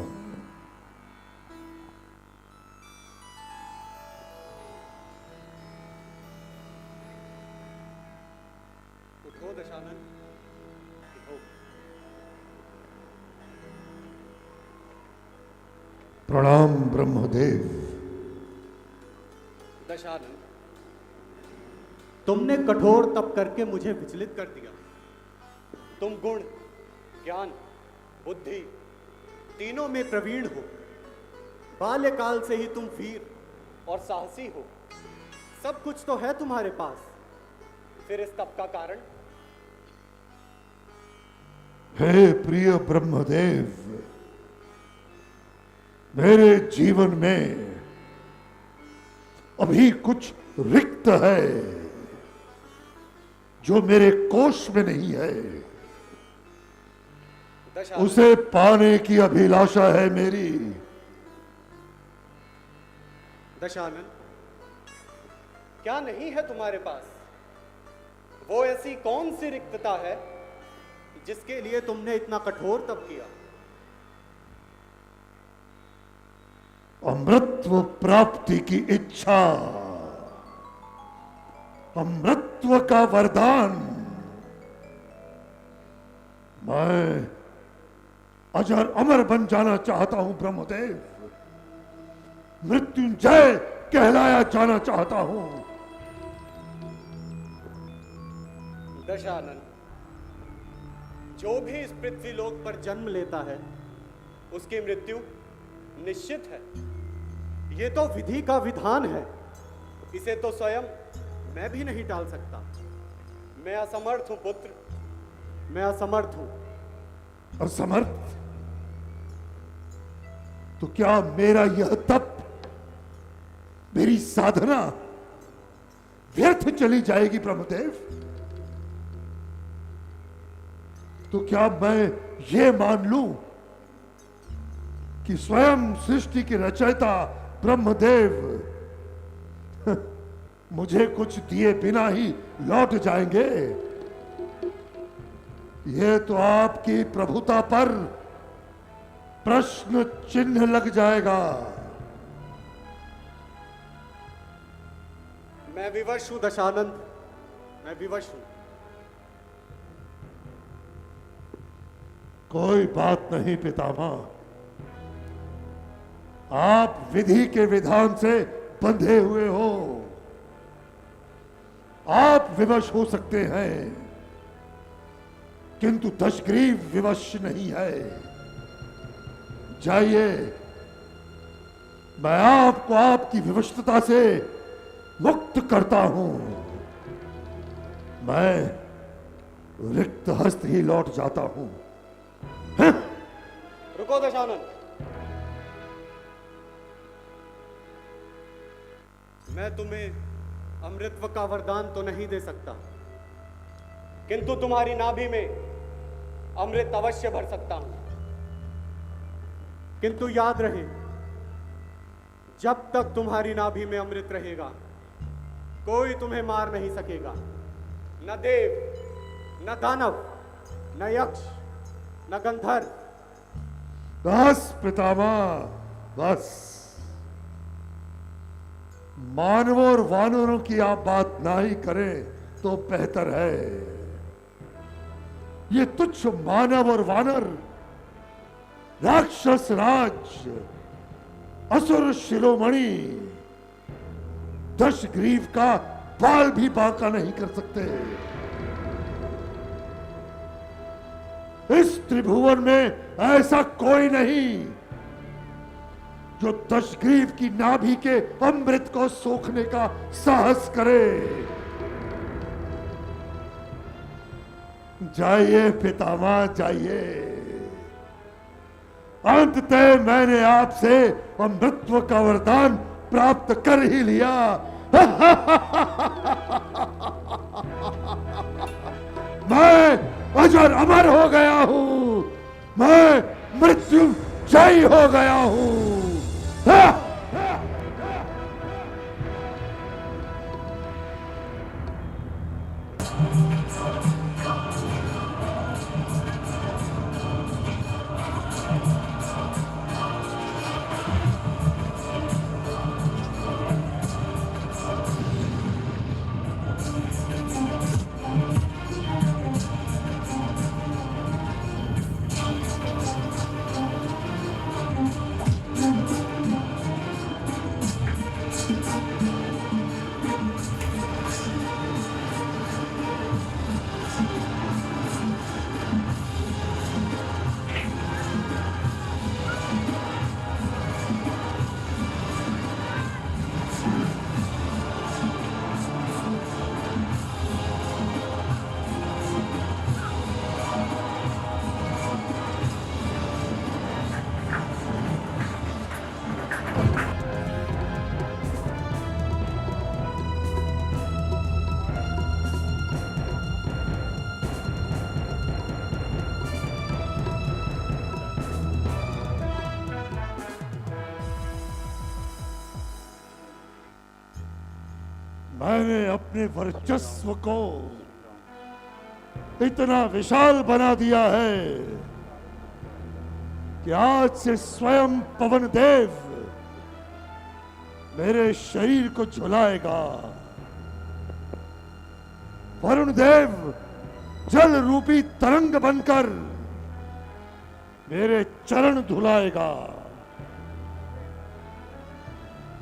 Speaker 7: उठो दशानन, उठो।
Speaker 9: प्रणाम ब्रह्मदेव।
Speaker 7: दशानन, तुमने कठोर तप करके मुझे विचलित कर दिया। तुम गुण, ज्ञान, बुद्धि तीनों में प्रवीण हो। बाल्यकाल से ही तुम वीर और साहसी हो। सब कुछ तो है तुम्हारे पास, फिर इस तप का कारण?
Speaker 9: हे प्रिय ब्रह्मदेव, मेरे जीवन में अभी कुछ रिक्त है जो मेरे कोष में नहीं है। उसे पाने की अभिलाषा है मेरी।
Speaker 7: दशानन, क्या नहीं है तुम्हारे पास? वो ऐसी कौन सी रिक्तता है जिसके लिए तुमने इतना कठोर तप किया?
Speaker 9: अमृतत्व प्राप्ति की इच्छा, अमृतत्व का वरदान। मैं अजर अमर बन जाना चाहता हूं ब्रह्मदेव। मृत्युंजय कहलाया जाना चाहता हूं।
Speaker 7: दशानन, जो भी इस पृथ्वी लोक पर जन्म लेता है उसकी मृत्यु निश्चित है। ये तो विधि का विधान है। इसे तो स्वयं मैं भी नहीं टाल सकता। मैं असमर्थ हूं पुत्र, मैं असमर्थ हूं।
Speaker 9: असमर्थ? तो क्या मेरा यह तप, मेरी साधना व्यर्थ चली जाएगी ब्रह्मदेव? तो क्या मैं ये मान लूं कि स्वयं सृष्टि के रचयिता ब्रह्मदेव मुझे कुछ दिए बिना ही लौट जाएंगे? यह तो आपकी प्रभुता पर प्रश्न चिन्ह लग जाएगा।
Speaker 7: मैं विवश हूं दशानंद, मैं विवश हूं।
Speaker 9: कोई बात नहीं पितामह, आप विधि के विधान से बंधे हुए हो, आप विवश हो सकते हैं, किंतु दशग्रीव विवश नहीं है। जाइए, मैं आपको आपकी विवशता से मुक्त करता हूं। मैं रिक्त हस्त ही लौट जाता हूं।
Speaker 7: रुको दशानंद, मैं तुम्हें अमृतत्व का वरदान तो नहीं दे सकता, किंतु तुम्हारी नाभि में अमृत अवश्य भर सकता हूं। किंतु याद रहे, जब तक तुम्हारी नाभि में अमृत रहेगा, कोई तुम्हें मार नहीं सकेगा। न देव, न दानव, न यक्ष, न गंधर्व।
Speaker 9: बस पितामह, बस। मानवों और वानरों की आप बात ना ही करें तो बेहतर है। ये तुच्छ मानव और वानर, राक्षस राज, असुर शिरोमणि दशग्रीव का बाल भी बांका नहीं कर सकते। इस त्रिभुवन में ऐसा कोई नहीं जो दशग्रीव की नाभि के अमृत को सोखने का साहस करे। जाइए पितामह, जाइए। अंततः मैंने आपसे अमृतत्व का वरदान प्राप्त कर ही लिया। मैं अजर अमर हो गया हूं, मैं मृत्यु जय हो गया हूं। मैंने अपने वर्चस्व को इतना विशाल बना दिया है कि आज से स्वयं पवन देव मेरे शरीर को झुलाएगा। वरुण देव जल रूपी तरंग बनकर मेरे चरण धुलाएगा।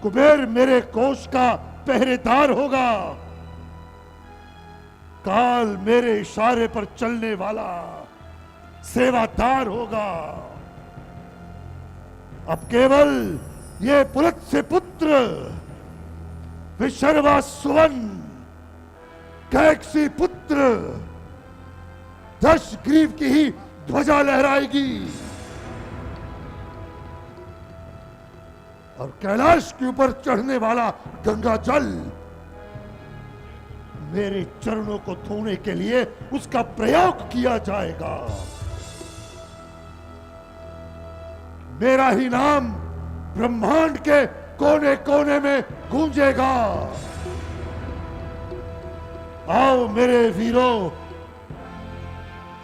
Speaker 9: कुबेर मेरे कोष का पहरेदार होगा। काल मेरे इशारे पर चलने वाला सेवादार होगा। अब केवल ये पुलत्स्य पुत्र विशर्वा सुवन कैकसी पुत्र दशग्रीव की ही ध्वजा लहराएगी और कैलाश के ऊपर चढ़ने वाला गंगा जल मेरे चरणों को धोने के लिए उसका प्रयोग किया जाएगा। मेरा ही नाम ब्रह्मांड के कोने कोने में गूंजेगा। आओ मेरे वीरों,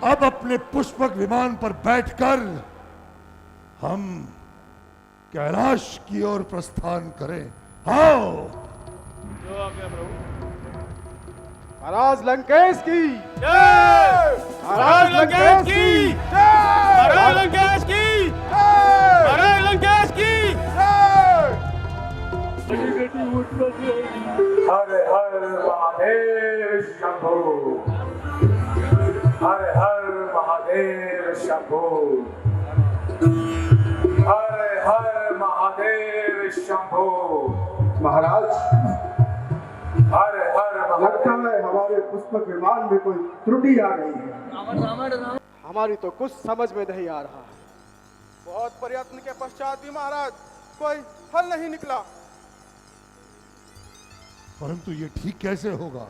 Speaker 9: अब अपने पुष्पक विमान पर बैठकर हम कैलाश की ओर प्रस्थान करें। आओ।
Speaker 7: महाराज लंकेश की
Speaker 5: जय
Speaker 7: महाराज लंकेश की
Speaker 5: महाराज लंकेश की महाराज लंकेश की
Speaker 3: हर हर महादेव शंभो, हर हर महादेव शंभो, हर हर महादेव शंभो। महाराज, हर हर लगता है हमारे पुष्पक विमान में कोई त्रुटि आ गई है।
Speaker 7: हमारी तो कुछ समझ में नहीं आ रहा है। बहुत प्रयत्न के पश्चात भी महाराज कोई हल नहीं निकला।
Speaker 9: परंतु ये ठीक कैसे होगा?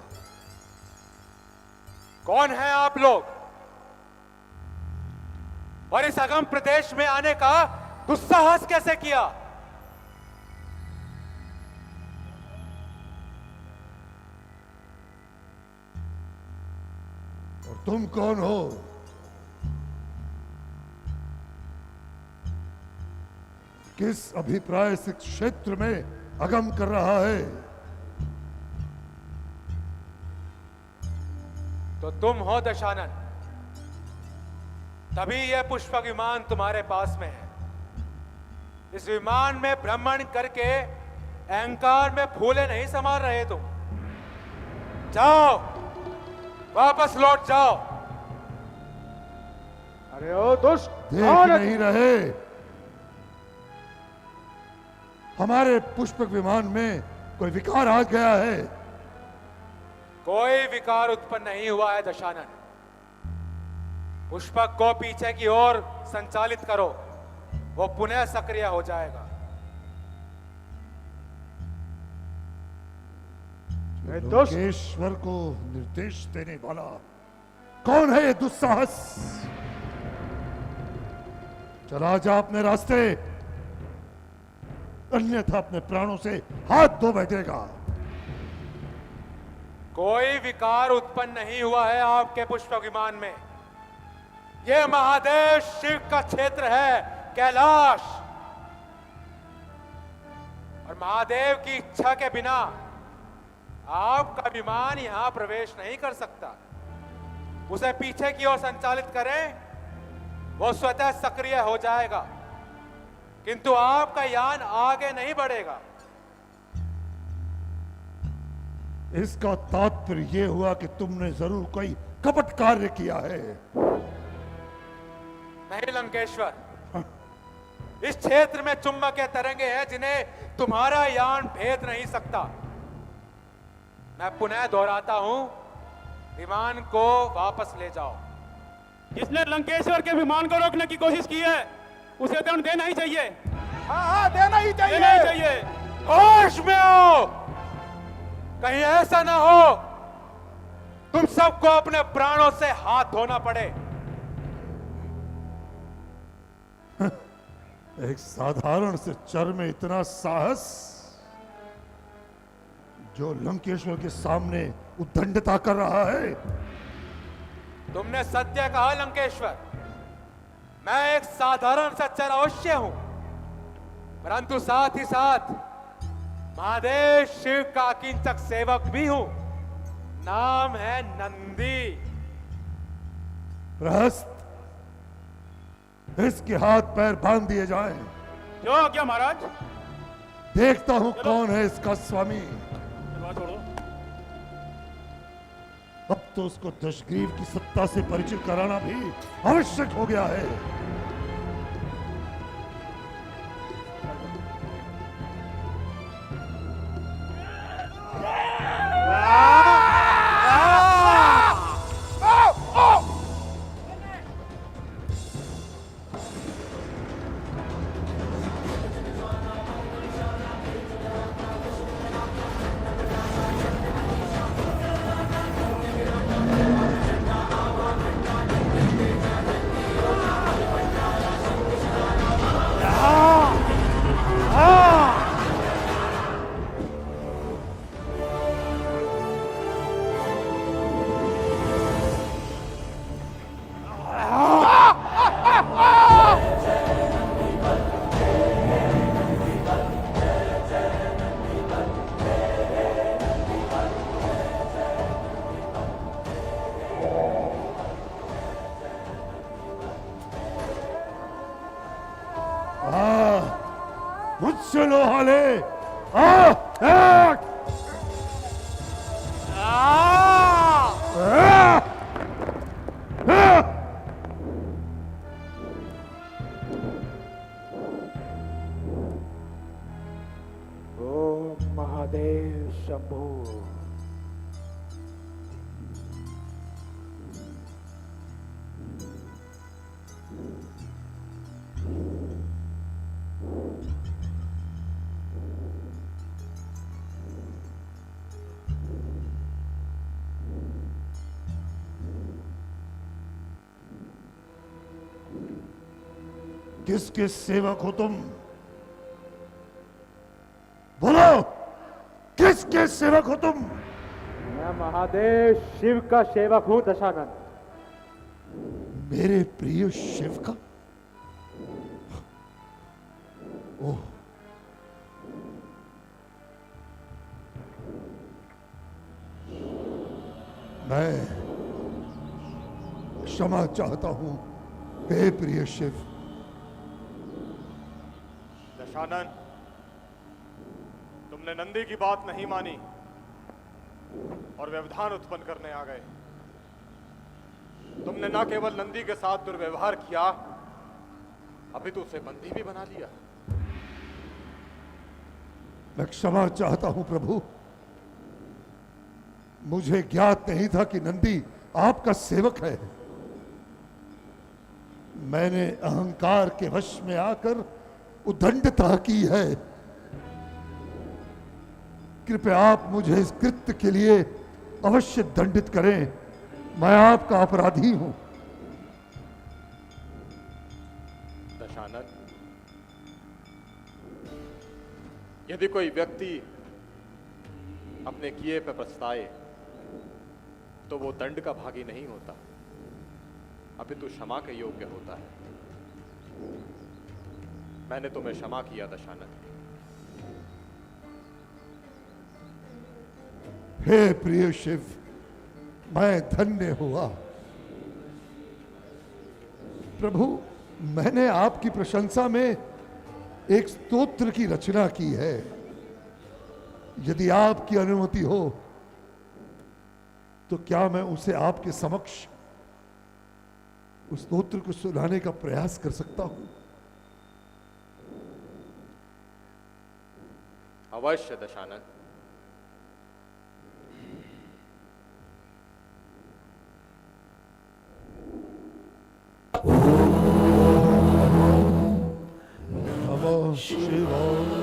Speaker 11: कौन है आप लोग और इस अगम प्रदेश में आने का दुस्साहस कैसे किया?
Speaker 9: और तुम कौन हो? किस अभिप्राय से क्षेत्र में अगम कर रहा है?
Speaker 11: तो तुम हो दशानन, तभी यह पुष्पक विमान तुम्हारे पास में है। इस विमान में भ्रमण करके अहंकार में फूले नहीं संभाल रहे तुम। जाओ, वापस लौट जाओ।
Speaker 7: अरे ओ दुष्ट,
Speaker 9: देख नहीं रहे हमारे पुष्पक विमान में कोई विकार आ गया है?
Speaker 11: कोई विकार उत्पन्न नहीं हुआ है दशानन। पुष्पक को पीछे की ओर संचालित करो, वो पुनः सक्रिय हो जाएगा।
Speaker 9: लोकेश्वर को निर्देश देने वाला कौन है ये दुस्साहस? चला जा अपने रास्ते, अन्यथा अपने प्राणों से हाथ धो बैठेगा।
Speaker 11: कोई विकार उत्पन्न नहीं हुआ है आपके पुष्पक विमान में। यह महादेव शिव का क्षेत्र है, कैलाश। और महादेव की इच्छा के बिना आपका विमान यहां प्रवेश नहीं कर सकता। उसे पीछे की ओर संचालित करें, वो स्वतः सक्रिय हो जाएगा, किंतु आपका यान आगे नहीं बढ़ेगा।
Speaker 9: इसका तात्पर्य यह हुआ कि तुमने जरूर कोई कपट कार्य किया है।
Speaker 11: नहीं लंकेश्वर, इस क्षेत्र में चुंबकीय तरंगे हैं जिन्हें तुम्हारा यान भेद नहीं सकता। मैं पुनः दोहराता हूं, विमान को वापस ले जाओ।
Speaker 5: जिसने लंकेश्वर के विमान को रोकने की कोशिश की है उसे दंड देना ही चाहिए।
Speaker 7: हाँ, देना ही चाहिए।
Speaker 5: देना ही चाहिए।
Speaker 11: होश में आओ, कहीं ऐसा ना हो तुम सबको अपने प्राणों से हाथ धोना पड़े।
Speaker 9: एक साधारण से चर में इतना साहस, जो लंकेश्वर के सामने उद्दंडता कर रहा है।
Speaker 11: तुमने सत्य कहा लंकेश्वर, मैं एक साधारण सा चर अवश्य हूं, परंतु साथ ही साथ महादेव शिव का अकिंचक सेवक भी हूं। नाम है नंदी।
Speaker 9: प्रहस्त, इसके हाथ पैर बांध दिए जाएं।
Speaker 5: जो आज्ञा महाराज।
Speaker 9: देखता हूं कौन है इसका स्वामी।
Speaker 5: छोड़ो।
Speaker 9: अब तो उसको दशग्रीव की सत्ता से परिचित कराना भी आवश्यक हो गया है। मुझसे लोहा ले। आ, आ, आ, आ,
Speaker 11: ओम महादेव शंभो।
Speaker 9: किसके सेवक हो तुम? बोलो, किसके सेवक हो तुम?
Speaker 11: मैं महादेव शिव का सेवक हूं दशानन।
Speaker 9: मेरे प्रिय शिव का? ओह, मैं क्षमा चाहता हूं हे प्रिय शिव।
Speaker 7: दशानन, तुमने नंदी की बात नहीं मानी और व्यवधान उत्पन्न करने आ गए। तुमने न केवल नंदी के साथ दुर्व्यवहार किया, अभी तो उसे बंदी भी बना लिया।
Speaker 9: मैं क्षमा चाहता हूं प्रभु। मुझे ज्ञात नहीं था कि नंदी आपका सेवक है। मैंने अहंकार के वश में आकर उद्दंडता की है। कृपया आप मुझे इस कृत्य के लिए अवश्य दंडित करें। मैं आपका अपराधी हूं।
Speaker 7: दशानन, यदि कोई व्यक्ति अपने किए पे पछताए तो वो दंड का भागी नहीं होता, अपितु क्षमा के योग्य होता है। मैंने तुम्हें क्षमा किया दशानन।
Speaker 9: हे प्रिय शिव, मैं धन्य हुआ। प्रभु, मैंने आपकी प्रशंसा में एक स्तोत्र की रचना की है। यदि आपकी अनुमति हो तो क्या मैं उसे आपके समक्ष उस स्तोत्र को सुनाने का प्रयास कर सकता हूं?
Speaker 7: अवश्य दशानन।
Speaker 9: नमः शिवाय।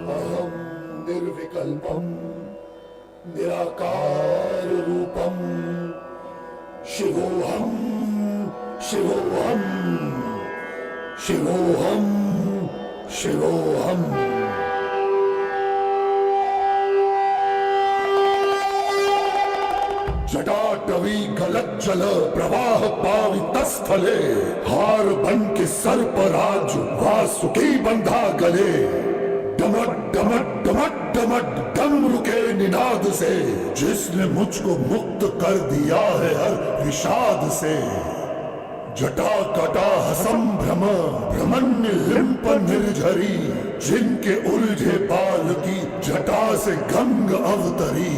Speaker 9: अहं निर्विकल्पं निराकार रूपं शिवोहम शिवोहम शिवोहम शिवोहम। जटाटवी गलज्जल प्रवाह पावितस्थले हार बन के सर्पराज वासुकी बंधा गले। डमट डमट डमट डमट डमरू के निनाद से जिसने मुझको मुक्त कर दिया है हर विषाद से। जटा कटा संभ्रम भ्रमण्य लिंप निर्झरी जिनके उलझे बाल की जटा से गंग अवतरी।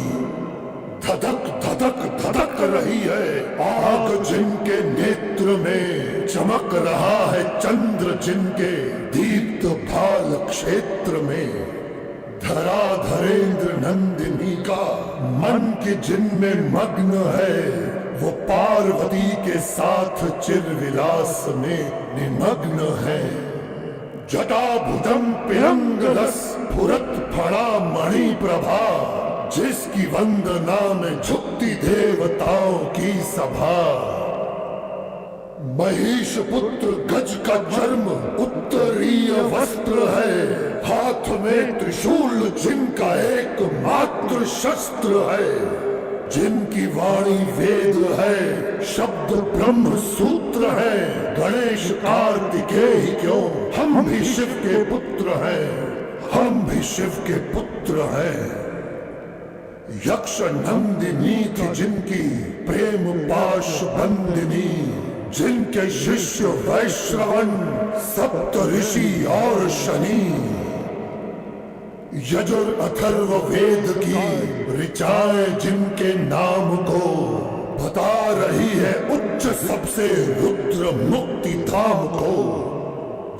Speaker 9: धधक धधक धधक रही है आग जिनके नेत्र में, चमक रहा है चंद्र जिनके दीप्त भाल क्षेत्र में। धरा धरेंद्र नंदिनी का मन के जिनमें मग्न है, वो पार्वती के साथ चिरविलास में निमग्न है। जटा भुजम पिरंग रस फुरत फड़ा मणि प्रभा, जिसकी वंदना में झुकती देवताओं की सभा। महिष पुत्र गज का चर्म उत्तरीय वस्त्र है, हाथ में त्रिशूल जिनका एकमात्र शस्त्र है। जिनकी वाणी वेद है, शब्द ब्रह्म सूत्र है। गणेश कार्तिकेय क्यों, हम भी शिव के पुत्र हैं, हम भी शिव के पुत्र हैं। यक्ष नंदिनी थी जिनकी प्रेम पाश बंदिनी, जिनके शिष्य वैश्रवण, सप्त ऋषि और शनि, यजुर अथर्व वेद की ऋचाएं जिनके नाम को बता रही है उच्च सबसे रुद्र मुक्ति धाम को,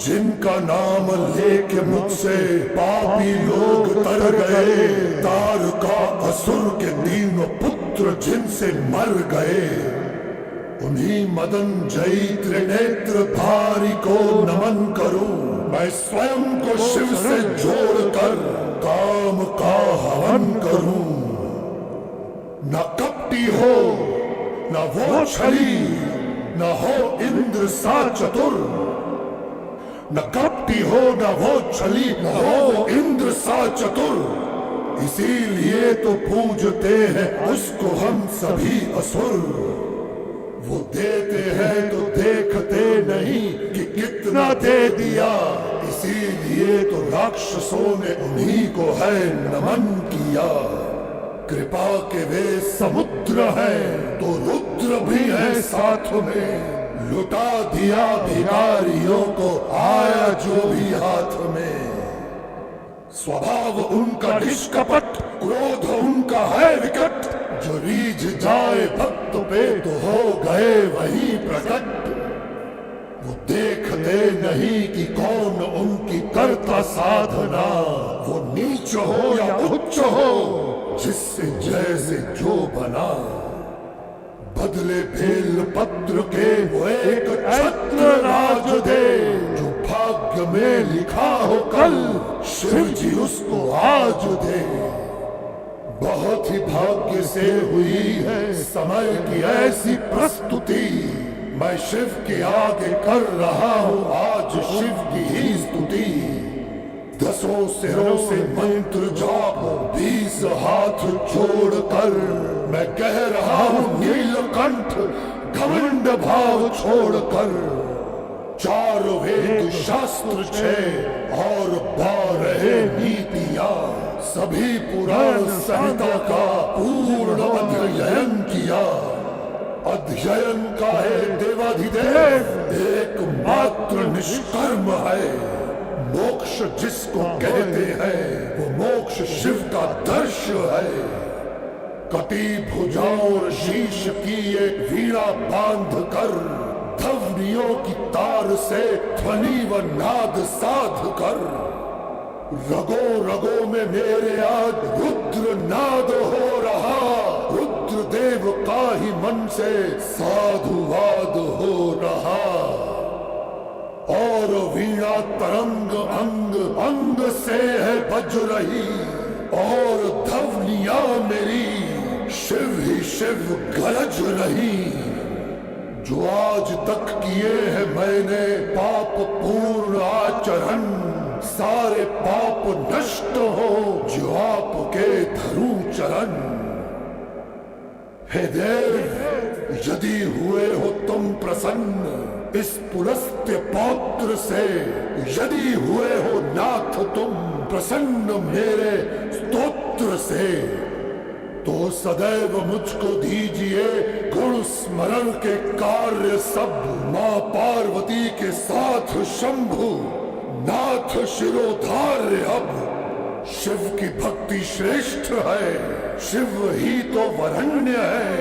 Speaker 9: जिनका नाम लेके मुझसे पापी लोग तर गए, तारका असुर के तीनों पुत्र जिनसे मर गए, उन्हीं मदन जयी त्रिनेत्र धारी को नमन करूं। मैं स्वयं को शिव से जोड़कर काम का हवन करूं। न कपटी हो न वो छली, न हो इंद्र सा चतुर, न कपटी हो न वो छली, न हो वो इंद्र सा चतुर, इसीलिए तो पूजते हैं उसको हम सभी असुर। वो देते हैं तो देखते नहीं कि कितना दे दिया, इसीलिए तो राक्षसों ने उन्हीं को है नमन किया। कृपा के वे समुद्र हैं तो रुद्र भी है साथ में, लुटा दिया भिखारियों को आया जो भी हाथ में। स्वभाव उनका निष्कपट, क्रोध उनका है विकट, जो रीझ जाए भक्त पे तो हो गए वही प्रकट। वो देखते नहीं कि कौन उनकी करता साधना, वो नीच हो या उच्च हो, जिससे जैसे जो बना। बदले बेल पत्र के वो एक छत्र राज दे, जो भाग्य में लिखा हो कल शिव जी उसको आज दे। बहुत ही भाग्य से हुई है समय की ऐसी प्रस्तुति, मैं शिव के आगे कर रहा हूँ आज शिव की ही स्तुति। 10 सिरों से मंत्र जाप 20 हाथ जोड़कर, मैं कह रहा हूँ नीलकंठ घमंड भाव छोड़कर। 4 वेद शास्त्र 6 और 12 नीतियाँ, सभी पुराण संहिता का पूर्ण अध्ययन किया। अध्ययन का है देवाधिदेव एकमात्र निष्कर्म है। मोक्ष जिसको कहते हैं वो मोक्ष शिव का दर्श है। कटी भुजाओं और शीश की एक वीणा बांध कर, ध्वनियों की तार से ध्वनि व नाद साध कर, रगों रगों में मेरे आज रुद्र नाद हो रहा। रुद्र देव का ही मन से साधुवाद हो रहा। और वीणा तरंग अंग अंग से है बज रही, और ध्वनियां मेरी शिव ही शिव गरज रही। जो आज तक किए हैं मैंने पाप पूर्ण आचरण, सारे पाप नष्ट हो जो आपके धरू चरण। हे देव यदि हुए हो तुम प्रसन्न इस पुलस्त्य पौत्र से, यदि हुए हो नाथ तुम प्रसन्न मेरे स्तोत्र से, तो सदैव मुझको दीजिए गुण स्मरण के कार्य सब। माँ पार्वती के साथ शंभु नाथ शिरोधार्य अब। शिव की भक्ति श्रेष्ठ है, शिव ही तो वरण्य है।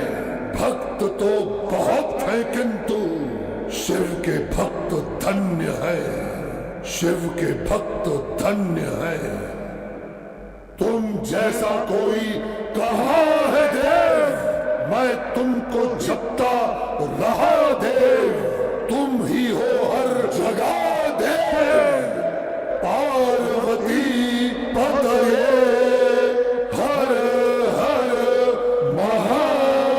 Speaker 9: भक्त तो बहुत है किंतु शिव के भक्त धन्य है, शिव के भक्त धन्य है। तुम जैसा कोई कहाँ है देव, मैं तुमको जपता रहा देव। तुम ही हो हर जगह देव। पार्वती पतये हर हर महादेव।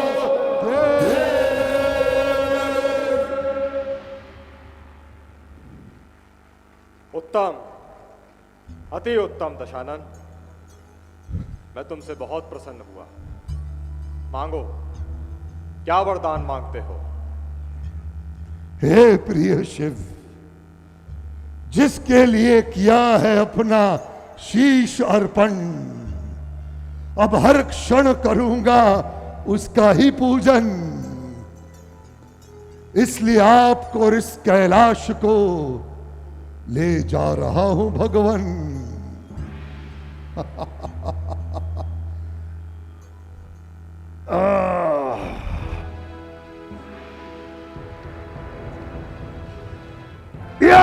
Speaker 7: उत्तम, अति उत्तम दशानन, मैं तुमसे बहुत प्रसन्न हुआ। मांगो, क्या वरदान मांगते हो?
Speaker 9: हे प्रिय शिव, जिसके लिए किया है अपना शीश अर्पण, अब हर क्षण करूंगा उसका ही पूजन। इसलिए आपको और इस कैलाश को ले जा रहा हूं भगवान। या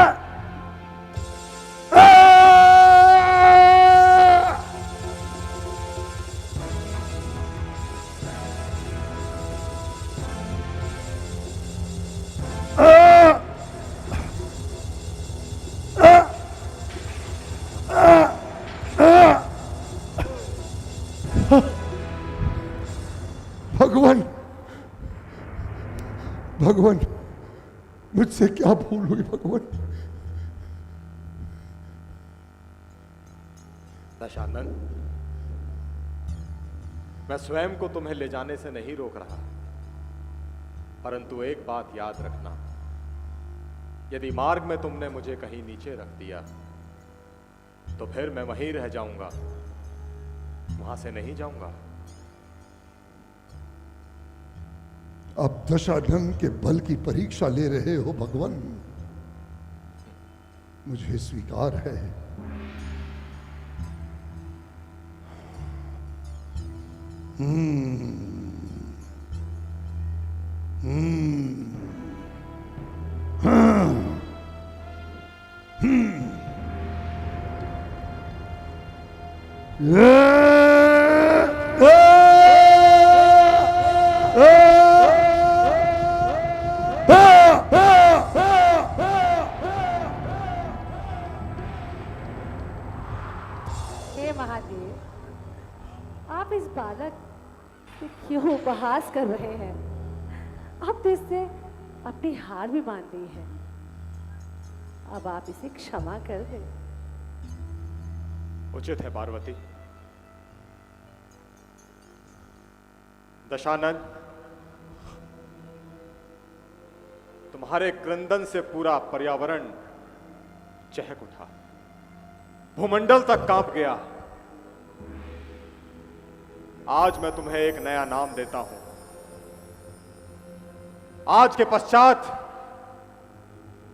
Speaker 9: भगवान, भगवान, मुझसे क्या भूल हुई भगवान?
Speaker 7: दशानन, मैं स्वयं को तुम्हें ले जाने से नहीं रोक रहा, परंतु एक बात याद रखना, यदि मार्ग में तुमने मुझे कहीं नीचे रख दिया तो फिर मैं वहीं रह जाऊंगा, वहां से नहीं जाऊंगा।
Speaker 9: अब दशानन के बल की परीक्षा ले रहे हो भगवान, मुझे स्वीकार है।
Speaker 4: हे महादेव, आप इस बालक से क्यों उपहास कर रहे हैं? आप तो इससे अपनी हार भी मान ली है। अब आप इसे क्षमा कर दें।
Speaker 7: उचित है पार्वती। दशानन, तुम्हारे क्रंदन से पूरा पर्यावरण चहक उठा, भूमंडल तक कांप गया। आज मैं तुम्हें एक नया नाम देता हूं। आज के पश्चात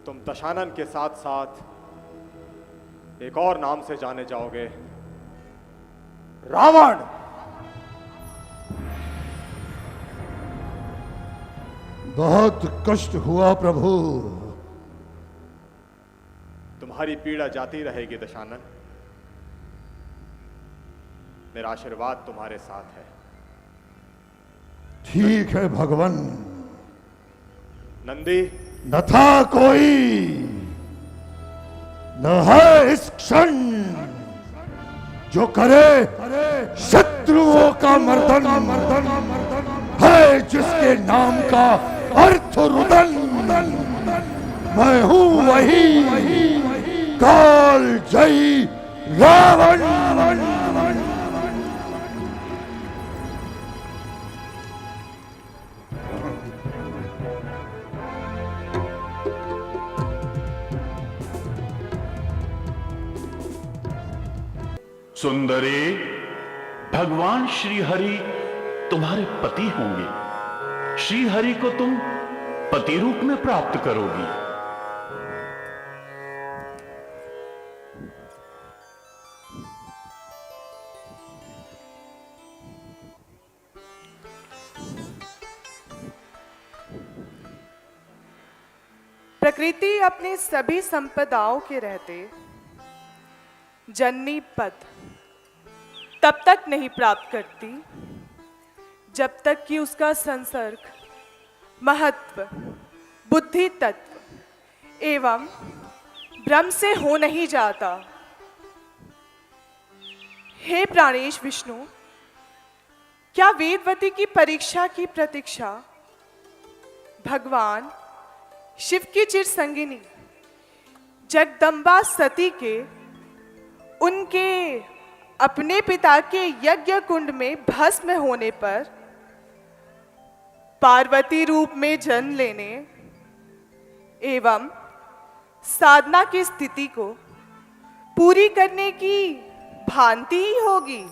Speaker 7: तुम दशानन के साथ साथ एक और नाम से जाने जाओगे, रावण।
Speaker 9: बहुत कष्ट हुआ प्रभु।
Speaker 7: तुम्हारी पीड़ा जाती रहेगी दशानन। मेरा आशीर्वाद तुम्हारे साथ है।
Speaker 9: ठीक है भगवान।
Speaker 7: नंदी,
Speaker 9: न था कोई, न है इस क्षण जो करे शत्रुओं का मर्दन, है जिसके नाम का अर्थ रुदन। मैं हूं वही काल जयी रावण।
Speaker 8: सुंदरी, भगवान श्री हरि तुम्हारे पति होंगे। श्री हरि को तुम पति रूप में प्राप्त करोगी।
Speaker 12: प्रकृति अपने सभी संपदाओं के रहते जननी पद तब तक नहीं प्राप्त करती जब तक कि उसका संसर्ग, महत्व, बुद्धि तत्व एवं ब्रह्म से हो नहीं जाता। हे प्राणेश विष्णु, क्या वेदवती की परीक्षा की प्रतीक्षा भगवान शिव की चिर संगिनी जगदम्बा सती के उनके अपने पिता के यज्ञ कुंड में भस्म होने पर पार्वती रूप में जन्म लेने एवं साधना की स्थिति को पूरी करने की भांति ही होगी?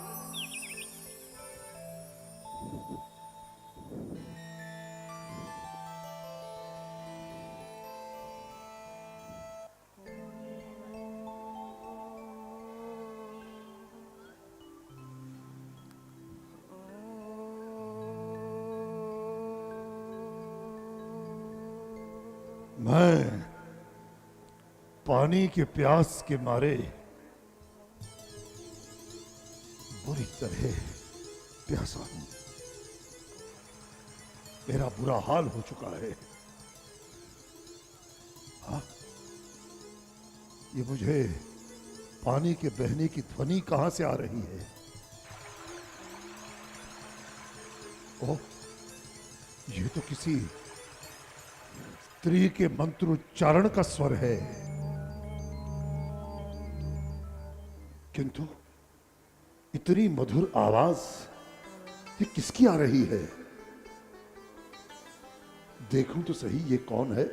Speaker 9: मैं पानी के प्यास के मारे बुरी तरह प्यासा हूं। मेरा बुरा हाल हो चुका है। हाँ, ये मुझे पानी के बहने की ध्वनि कहां से आ रही है? ओह, ये तो किसी स्त्री के मंत्रोच्चारण का स्वर है। किंतु इतनी मधुर आवाज ये किसकी आ रही है? देखूं तो सही, ये कौन है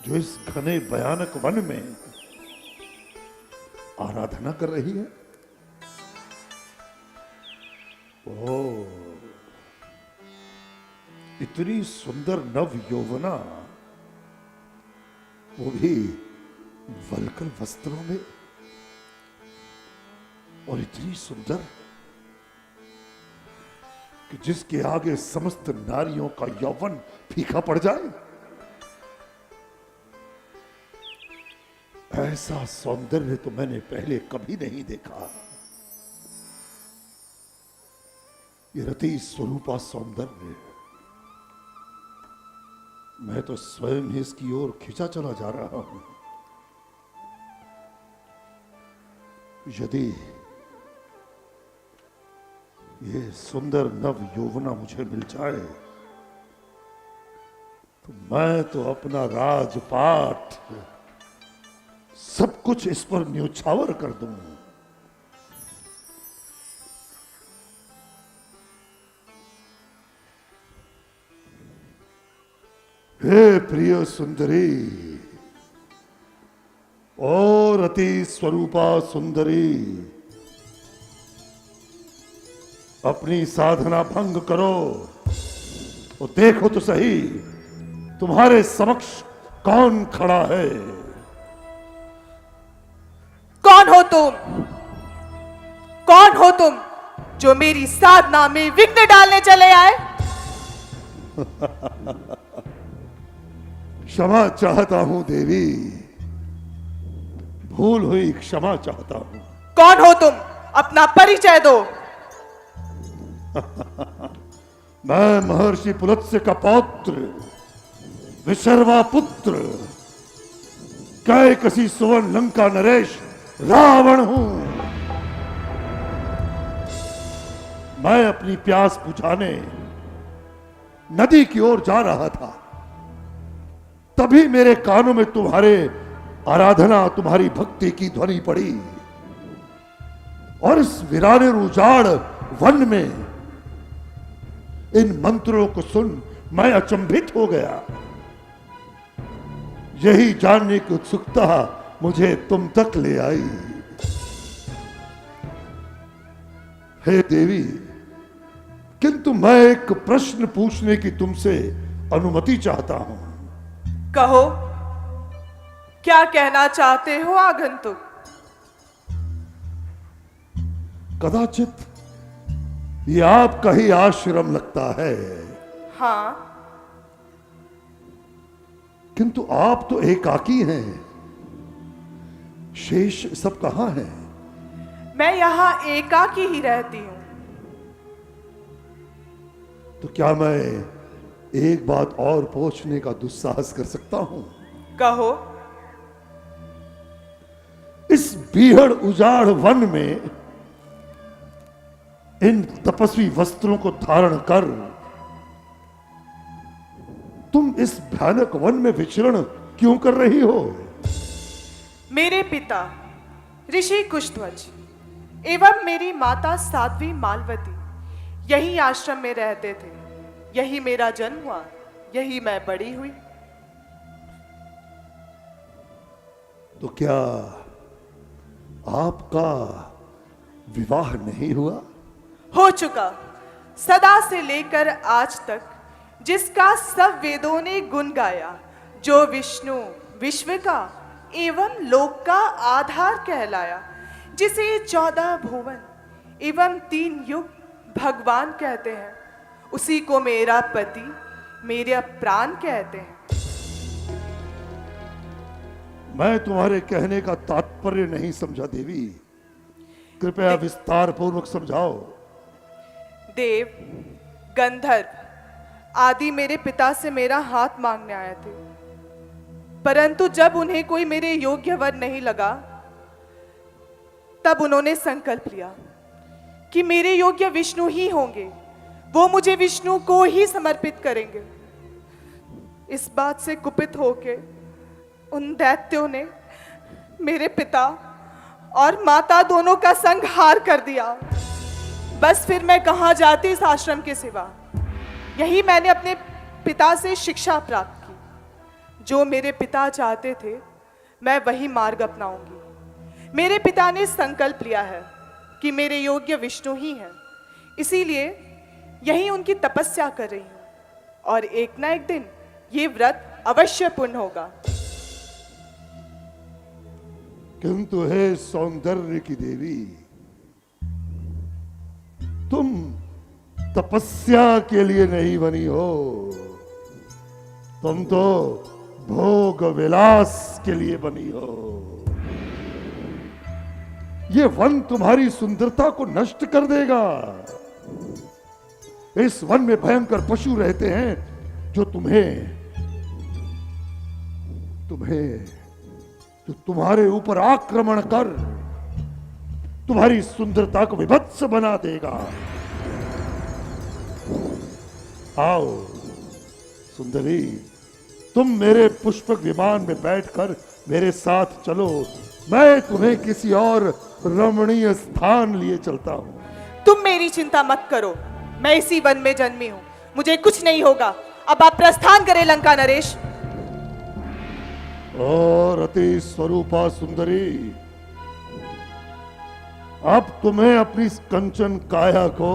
Speaker 9: जो इस घने भयानक वन में आराधना कर रही है? ओह, इतनी सुंदर नव यौवना, वो भी वल्कल वस्त्रों में, और इतनी सुंदर कि जिसके आगे समस्त नारियों का यौवन फीका पड़ जाए। ऐसा सौंदर्य तो मैंने पहले कभी नहीं देखा। ये रति स्वरूपा सौंदर्य, मैं तो स्वयं ही इसकी ओर खिंचा चला जा रहा हूं। यदि ये सुंदर नव यौवना मुझे मिल जाए तो मैं तो अपना राजपाट सब कुछ इस पर न्योछावर कर दूं। हे प्रिय सुंदरी और अति स्वरूपा सुंदरी, अपनी साधना भंग करो और देखो तो सही तुम्हारे समक्ष कौन खड़ा है।
Speaker 12: कौन हो तुम? कौन हो तुम जो मेरी साधना में विघ्न डालने चले आए?
Speaker 9: क्षमा चाहता हूं देवी, भूल हुई, क्षमा चाहता हूं।
Speaker 12: कौन हो तुम? अपना परिचय दो।
Speaker 9: मैं महर्षि पुलत्स्य का पौत्र, विशर्वा पुत्र, कैकसी सुवर्ण लंका नरेश रावण हूं। मैं अपनी प्यास बुझाने नदी की ओर जा रहा था, तभी मेरे कानों में तुम्हारे आराधना, तुम्हारी भक्ति की ध्वनि पड़ी, और इस वीराने उजाड़ वन में इन मंत्रों को सुन मैं अचंभित हो गया। यही जानने की उत्सुकता मुझे तुम तक ले आई। हे देवी, किंतु मैं एक प्रश्न पूछने की तुमसे अनुमति चाहता हूं।
Speaker 12: कहो, क्या कहना चाहते हो आगंतुक?
Speaker 9: कदाचित ये आपका ही आश्रम लगता है।
Speaker 12: हाँ,
Speaker 9: किंतु आप तो एकाकी हैं, शेष सब कहां हैं?
Speaker 12: मैं यहां एकाकी ही रहती हूं।
Speaker 9: तो क्या मैं एक बात और पूछने का दुस्साहस कर सकता हूं?
Speaker 12: कहो।
Speaker 9: इस बीहड़ उजाड़ वन में इन तपस्वी वस्त्रों को धारण कर तुम इस भयानक वन में विचरण क्यों कर रही हो?
Speaker 12: मेरे पिता ऋषि कुशध्वज एवं मेरी माता साध्वी मालवती यही आश्रम में रहते थे। यही मेरा जन्म हुआ, यही मैं बड़ी हुई।
Speaker 9: तो क्या आपका विवाह नहीं हुआ?
Speaker 12: हो चुका। सदा से लेकर आज तक जिसका सब वेदों ने गुण गाया, जो विष्णु विश्व का एवं लोक का आधार कहलाया, जिसे 14 भुवन एवं 3 युग भगवान कहते हैं, उसी को मेरा पति मेरे प्राण कहते हैं।
Speaker 9: मैं तुम्हारे कहने का तात्पर्य नहीं समझा देवी, कृपया विस्तार पूर्वक समझाओ।
Speaker 12: देव, गंधर्व आदि मेरे पिता से मेरा हाथ मांगने आए थे, परंतु जब उन्हें कोई मेरे योग्य वर नहीं लगा, तब उन्होंने संकल्प लिया कि मेरे योग्य विष्णु ही होंगे, वो मुझे विष्णु को ही समर्पित करेंगे। इस बात से कुपित होके उन दैत्यों ने मेरे पिता और माता दोनों का संहार कर दिया। बस फिर मैं कहाँ जाती इस आश्रम के सिवा। यही मैंने अपने पिता से शिक्षा प्राप्त की। जो मेरे पिता चाहते थे मैं वही मार्ग अपनाऊंगी। मेरे पिता ने संकल्प लिया है कि मेरे योग्य विष्णु ही हैं, इसीलिए यही उनकी तपस्या कर रही हूँ और एक ना एक दिन ये व्रत अवश्य पूर्ण होगा।
Speaker 9: किंतु हे सौंदर्य की देवी, तुम तपस्या के लिए नहीं बनी हो, तुम तो भोग विलास के लिए बनी हो। ये वन तुम्हारी सुंदरता को नष्ट कर देगा। इस वन में भयंकर पशु रहते हैं जो तुम्हारे ऊपर आक्रमण कर तुम्हारी सुंदरता को विभत्स बना देगा। आओ सुंदरी, तुम मेरे पुष्पक विमान में बैठकर मेरे साथ चलो, मैं तुम्हें किसी और रमणीय स्थान लिए चलता हूं।
Speaker 12: तुम मेरी चिंता मत करो, मैं इसी वन में जन्मी हूं, मुझे कुछ नहीं होगा। अब आप प्रस्थान करें लंका नरेश।
Speaker 9: और अति स्वरूपा सुंदरी, अब तुम्हें अपनी कंचन काया को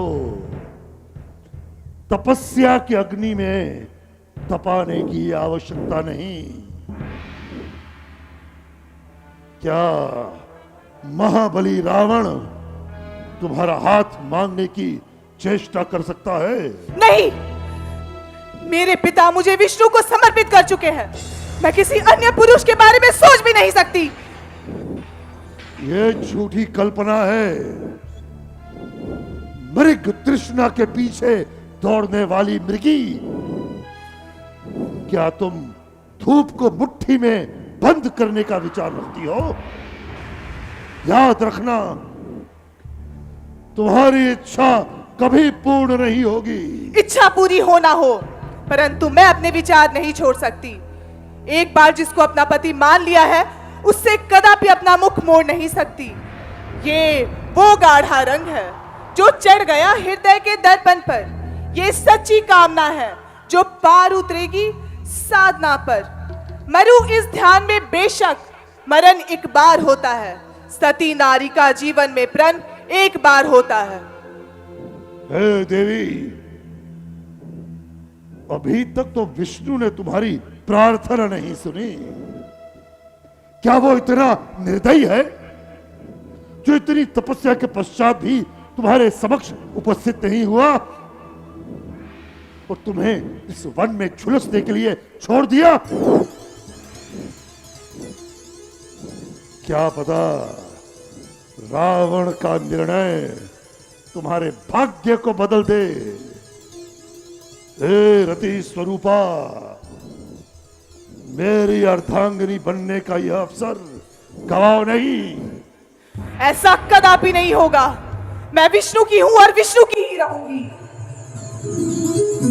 Speaker 9: तपस्या की अग्नि में तपाने की आवश्यकता नहीं। क्या महाबली रावण तुम्हारा हाथ मांगने की चेष्टा कर सकता है?
Speaker 12: नहीं, मेरे पिता मुझे विष्णु को समर्पित कर चुके हैं। मैं किसी अन्य पुरुष के बारे में सोच भी नहीं सकती।
Speaker 9: यह झूठी कल्पना है। मृग तृष्णा के पीछे दौड़ने वाली मृगी, क्या तुम धूप को मुट्ठी में बंद करने का विचार रखती हो? याद रखना, तुम्हारी इच्छा कभी पूर्ण नहीं होगी।
Speaker 12: इच्छा पूरी हो ना हो, परंतु मैं अपने विचार नहीं छोड़ सकती। एक बार जिसको अपना पति मान लिया है, उससे कदापि अपना मुख मोड़ नहीं सकती। ये वो गाढ़ा रंग है जो चढ़ गया हृदय के दर्पण पर। ये सच्ची कामना है जो पार उतरेगी साधना पर। मरु इस ध्यान में बेशक, मरण एक बार होता है। सती नारी का जीवन में प्रण एक बार होता है।
Speaker 9: हे देवी, अभी तक तो विष्णु ने तुम्हारी प्रार्थना नहीं सुनी। क्या वो इतना निर्दयी है जो इतनी तपस्या के पश्चात भी तुम्हारे समक्ष उपस्थित नहीं हुआ और तुम्हें इस वन में झुलसने के लिए छोड़ दिया? क्या पता रावण का निर्णय तुम्हारे भाग्य को बदल दे। हे रति स्वरूपा, मेरी अर्धांगिनी बनने का यह अवसर गवाओ नहीं।
Speaker 12: ऐसा कदापि नहीं होगा। मैं विष्णु की हूं और विष्णु की ही रहूंगी।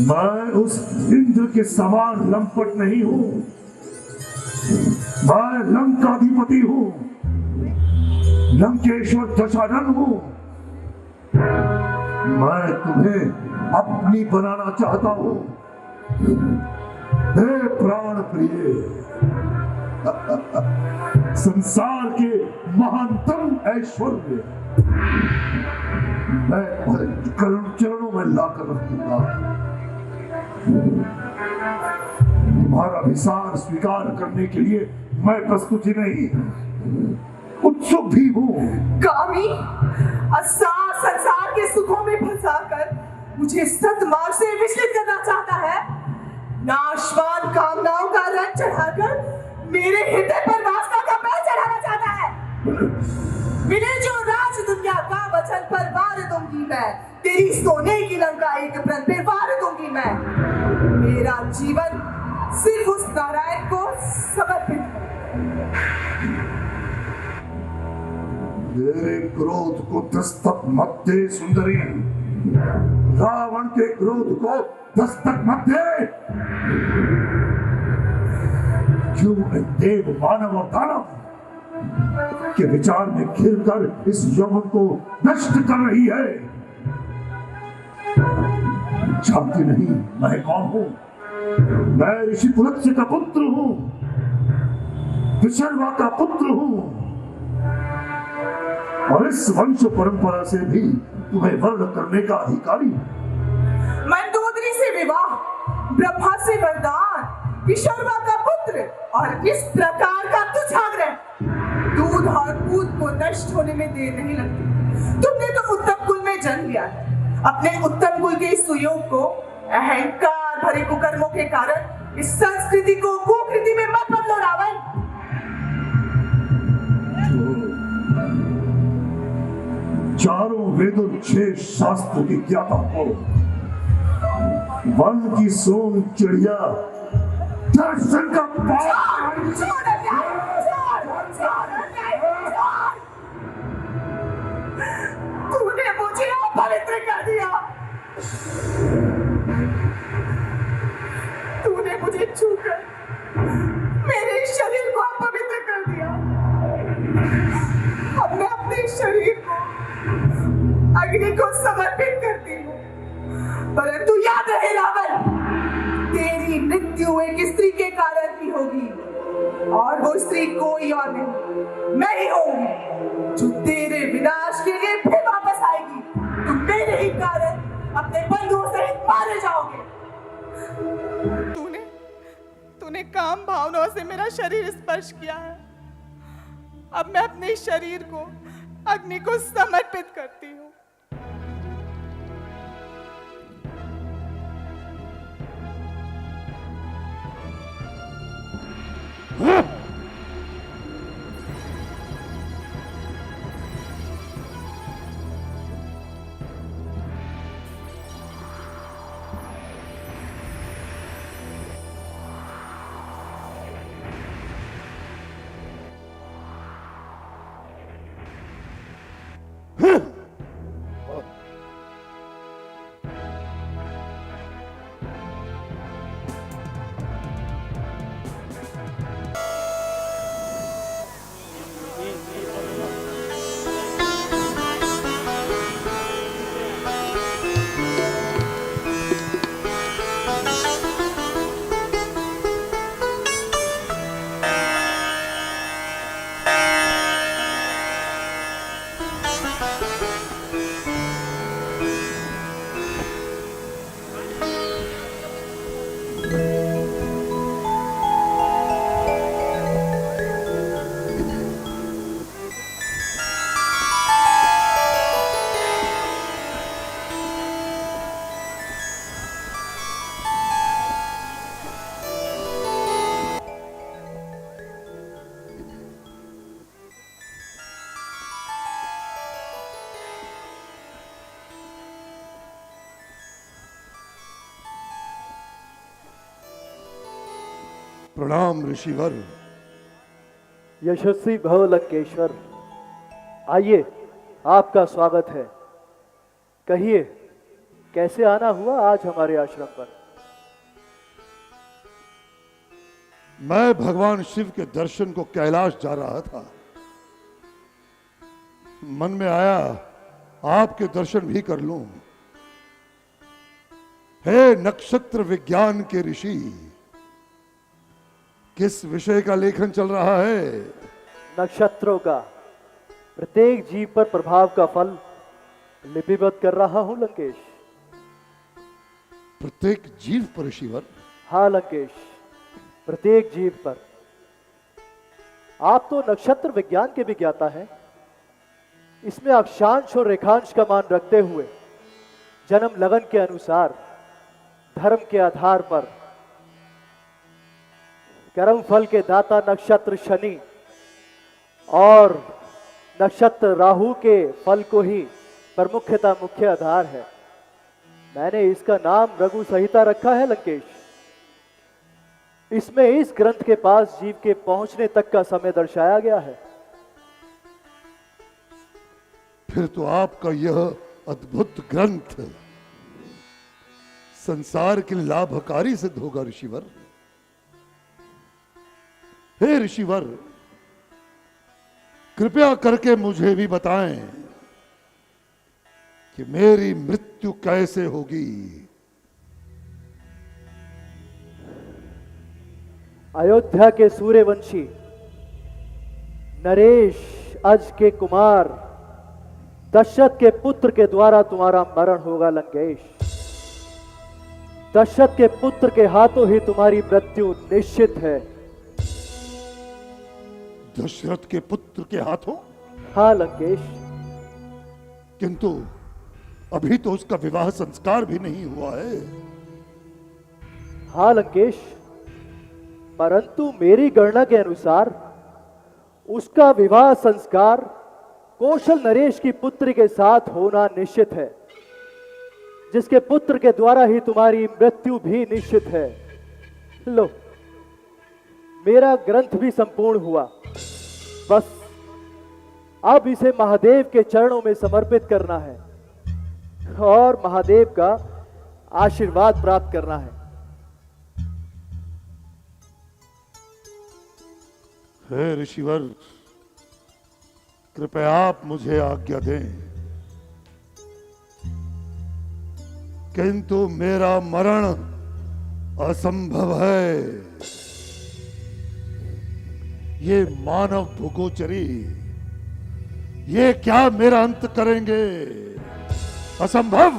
Speaker 8: मैं उस इंद्र के समान लंपट नहीं हूं। मैं लंकाधिपति हूं, लंकेश्वर दशानन हूं। मैं तुम्हें अपनी बनाना चाहता हूं। हे प्राण प्रिय, संसार के महानतम ऐश्वर्य मैं चरणों में लाकर रखूंगा। तुम्हारा विसार स्वीकार करने के लिए मैं प्रस्तुत ही नहीं, उत्सुक भी हूं।
Speaker 12: कामी, असार संसार के सुखों में फंसाकर मुझे सतमार्ग से विचलित करना चाहता है।
Speaker 13: चढ़ाकर मेरे हृदय पर वासना का पैर चढ़ाना चाहता है। मिले जो राज दुनिया का वचन पर वार दूंगी मैं, तेरी सोने की लंका एक प्रण पे वार दूंगी मैं। मेरा जीवन सिर्फ उस नारायण को समर्पित है।
Speaker 9: मेरे क्रोध को दस्तक मत दे सुंदरी, रावण के क्रोध को दस्तक मत दे। क्यों मैं देव मानव और दानव के विचार में घिरकर इस यौवन को नष्ट कर रही है? जानती नहीं मैं कौन हूं? मैं ऋषि पुलत्स्य का पुत्र हूं, विशर्वा का पुत्र हूं, और इस वंश परंपरा से भी तुम्हें वर्ण करने का अधिकारी।
Speaker 13: मंदोदरी से विवाह, ब्रह्मा से वरदान, विशर्वा का पुत्र, और इस प्रकार का तुझाग्रह। दूध और दूध को नष्ट होने में देर नहीं लगती। तुमने तो उत्तम कुल में जन्म लिया है। अपने उत्तम कुल के इस सुयोग को अहंकार भरे कुकर्मों के कारण इस संस्कृति को कुकृति में मत बदलो रावण।
Speaker 9: चारों वेदों 6 शास्त्र की ज्ञाता हो, वन की सोन चिड़िया दर्शन का
Speaker 13: तूने मुझे अपवित्र कर दिया। तूने मुझे छूकर मेरे शरीर को अपवित्र कर दिया। अब मैं अपने शरीर को अग्नि को समर्पित करती हूँ। परंतु याद रहे रावण, तेरी मृत्यु एक स्त्री के कारण ही होगी, और वो स्त्री कोई और नहीं, मैं ही हूँ, जो तेरे विनाश के लिए फिर वापस आएगी। तुम मेरे ही कारण अपने बंधुओं सहित मारे जाओगे।
Speaker 12: तूने काम भावनाओं से मेरा शरीर स्पर्श किया है। अब मैं अपने शरीर को अग्नि को समर्पित करती हूँ।
Speaker 9: प्रणाम ऋषिवर।
Speaker 14: यशस्वी भव लंकेश्वर, आइए, आपका स्वागत है। कहिए, कैसे आना हुआ आज हमारे आश्रम पर?
Speaker 9: मैं भगवान शिव के दर्शन को कैलाश जा रहा था। मन में आया आपके दर्शन भी कर लूं। हे नक्षत्र विज्ञान के ऋषि, किस विषय का लेखन चल रहा है?
Speaker 14: नक्षत्रों का, प्रत्येक जीव पर प्रभाव का फल लिपिबद्ध कर रहा हूं लंकेश।
Speaker 9: प्रत्येक जीव पर ऋषिवर?
Speaker 14: हाँ लंकेश, प्रत्येक जीव पर। आप तो नक्षत्र विज्ञान के भी ज्ञाता हैं। इसमें अक्षांश और रेखांश का मान रखते हुए जन्म लगन के अनुसार, धर्म के आधार पर कर्म फल के दाता नक्षत्र शनि और नक्षत्र राहु के फल को ही प्रमुखता मुख्य आधार है। मैंने इसका नाम रघु संहिता रखा है लंकेश। इसमें इस ग्रंथ के पास जीव के पहुंचने तक का समय दर्शाया गया है।
Speaker 9: फिर तो आपका यह अद्भुत ग्रंथ संसार के लिए लाभकारी सिद्ध होगा ऋषिवर। हे ऋषिवर, कृपया करके मुझे भी बताएं कि मेरी मृत्यु कैसे होगी।
Speaker 14: अयोध्या के सूर्यवंशी नरेश अज के कुमार दशरथ के पुत्र के द्वारा तुम्हारा मरण होगा लंकेश। दशरथ के पुत्र के हाथों ही तुम्हारी मृत्यु निश्चित है।
Speaker 9: दशरथ के पुत्र के हाथों?
Speaker 14: हाँ लंकेश।
Speaker 9: किंतु अभी तो उसका विवाह संस्कार भी नहीं हुआ है।
Speaker 14: हाँ लंकेश, परंतु मेरी गणना के अनुसार उसका विवाह संस्कार कौशल नरेश की पुत्री के साथ होना निश्चित है, जिसके पुत्र के द्वारा ही तुम्हारी मृत्यु भी निश्चित है। लो, मेरा ग्रंथ भी संपूर्ण हुआ। बस अब इसे महादेव के चरणों में समर्पित करना है और महादेव का आशीर्वाद प्राप्त करना है।
Speaker 9: हे ऋषिवर, कृपया आप मुझे आज्ञा दें, किंतु मेरा मरण असंभव है। ये मानव भूगोचरी, ये क्या मेरा अंत करेंगे? असंभव।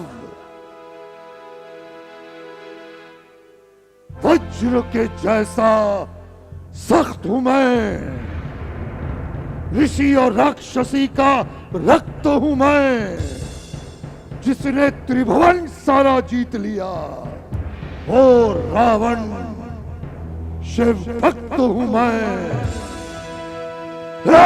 Speaker 9: वज्र के जैसा सख्त हूं मैं, ऋषि और राक्षसी का रक्त हूं मैं, जिसने त्रिभुवन सारा जीत लिया। ओ रावण, शिव भक्त हूं मैं।
Speaker 3: आप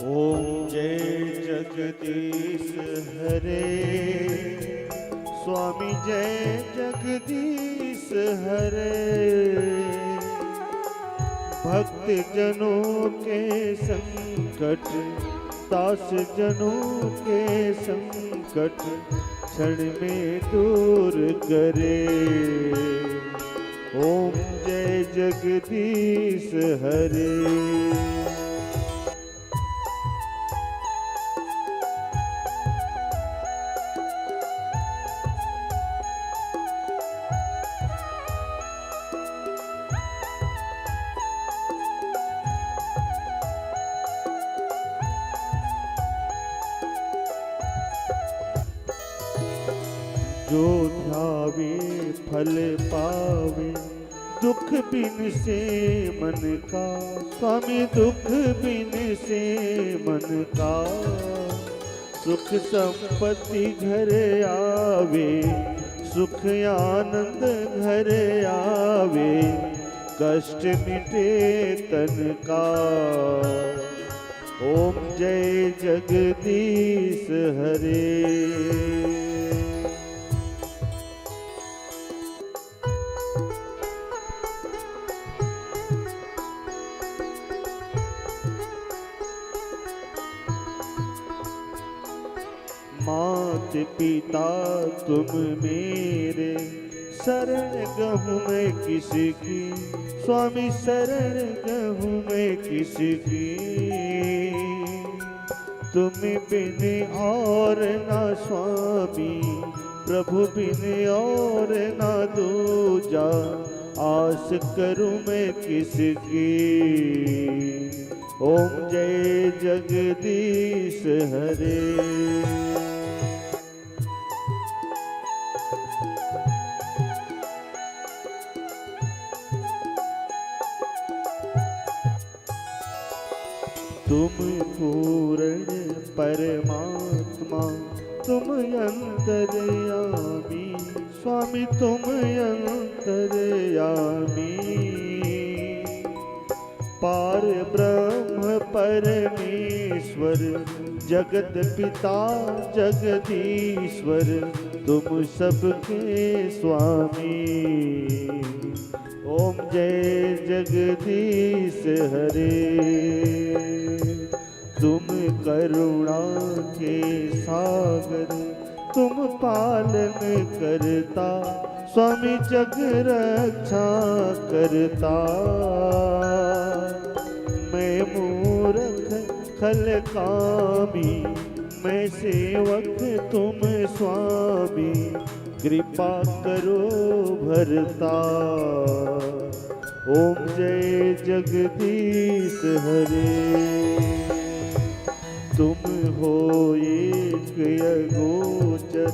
Speaker 1: ओम जय जगदीश हरे, स्वामी जय जगदीश हरे। भक्त जनों के संकट, दास जनों के संकट क्षण में दूर करे। ओम जय जगदीश हरे। जो ध्यावे फल पावे, दुख बिन से मन का। स्वामी दुख बिन से मन का, सुख संपत्ति घर आवे, सुख आनंद घर आवे, कष्ट मिटे तन का। ओम जय जगदीश हरे। मात पिता तुम मेरे, शरण गहूँ मैं किसकी। स्वामी शरण गहूँ मैं किसकी। तुम बिन और ना स्वामी, प्रभु बिन और ना दूजा। आस करूँ मैं किसकी। ओम जय जगदीश हरे। तुम पूर्ण परमात्मा तुम अंतर्यामी, स्वामी तुम अंतर्यामी। पार ब्रह्म परमेश्वर जगत पिता जगदीश्वर तुम सबके स्वामी। ओम जय जगदीश हरे। तुम करुणा के सागर तुम पालन करता, स्वामी जग रक्षा करता। मैं मूर्ख खल कामी, मैं सेवक तुम स्वामी, कृपा करो भरता। ओम जय जगदीश हरे। तुम हो एक अगोचर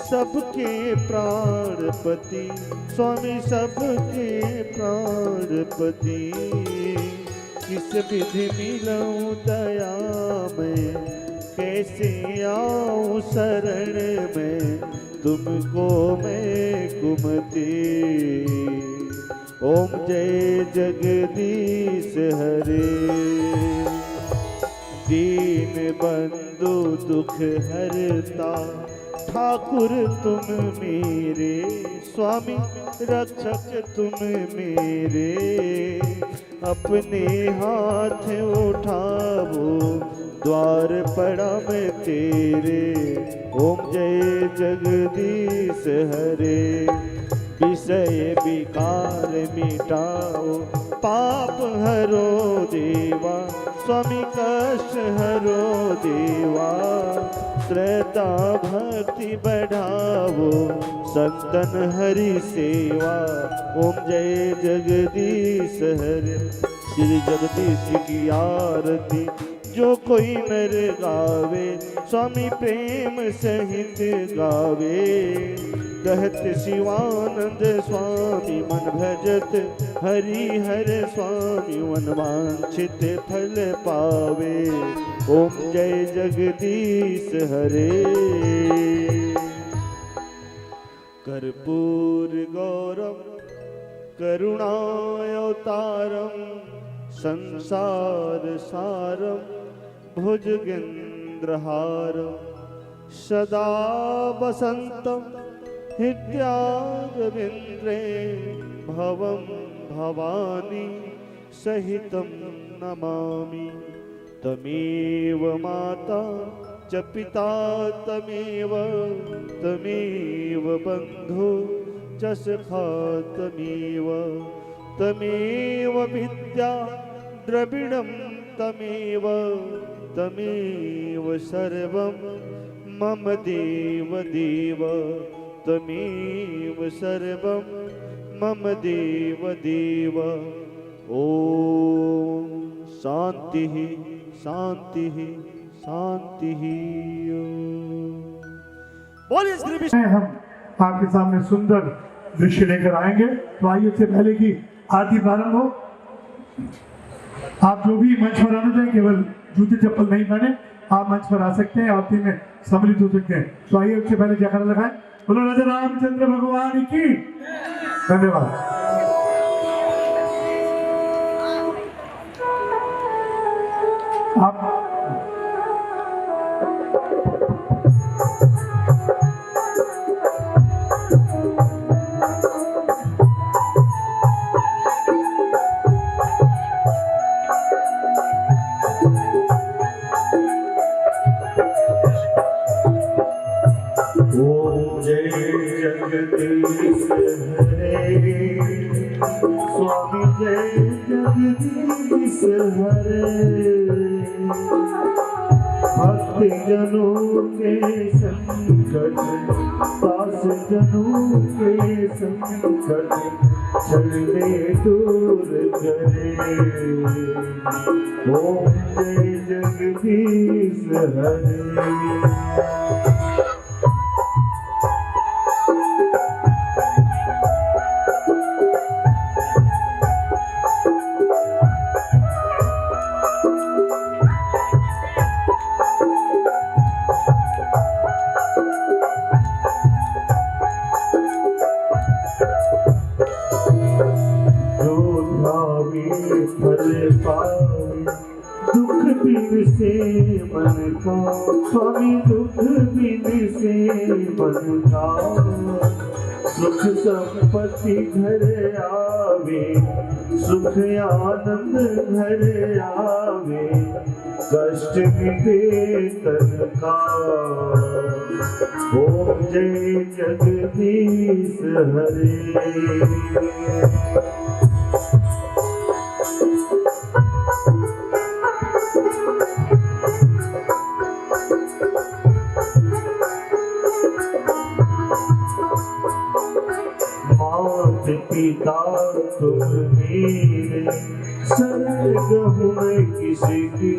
Speaker 1: सबके प्राणपति, स्वामी सबके प्राणपति। किस विधि मिलऊं दया में, कैसे आऊं शरण में, तुमको मैं कुमति। ओम जय जगदीश हरे। दीन बंधु दुख हरता, ठाकुर तुम मेरे, स्वामी रक्षक तुम मेरे। अपने हाथ उठाओ, द्वार पड़ा मैं तेरे। ओम जय जगदीश हरे। विषय विकार मिटाओ, पाप हरो देवा, स्वामी कष्ट हरो देवा। श्रद्धा भक्ति बढ़ाओ, संतन हरि सेवा। ओम जय जगदीश हरे। श्री जगदीश की आरती जो कोई नर गावे, स्वामी प्रेम सहित गावे। कहत शिवानंद स्वामी मन भजत, हरि हर स्वामी मन वांछित फल पावे। ओम जय जगदीश हरे। कर्पूर गौरम करुणावतारम, संसार सारम भुजगेन्द्रहारम। सदा वसंतम हृदयारविंद्रे, भवं भवानी सहितं नमामि। तमेव माता च पिता तमेव, तमेव बन्धु च सखा तमेव। तमेव विद्या द्रविणं तमेव, तमेव सर्वं मम देव देव। तमेव सर्वं मम देव देव। ओम शांति शांति शांति। बोलिए श्री विष्णु।
Speaker 15: हम आपके सामने सुंदर दृश्य लेकर आएंगे, तो आइए इससे पहले कि आरती प्रारंभ हो, आप जो भी मंच पर आना चाहें, केवल जूते चप्पल नहीं पहने आप मंच पर आ सकते हैं, आरती में सम्मिलित हो सकते हैं। तो आइए उससे पहले जयकारा लगाएं। बोलो राजा रामचंद्र भगवान की। धन्यवाद। आप
Speaker 1: जगदीश हरे, स्वामी जय जगदीश हरे।
Speaker 15: भक्त जनों के संकट दास जनों के संकट चलने दूर करे। ओम जय जगदीश हरे। दुख बिन से मन का स्वामी, दुख बिन से मन का सुख संपत्ति घर आवे, सुख आनंद घर आवे, कष्ट मिटे तन का। ओम जय जगदीश हरे। पिता तुम मेरे शरण गहूँ मैं किसकी,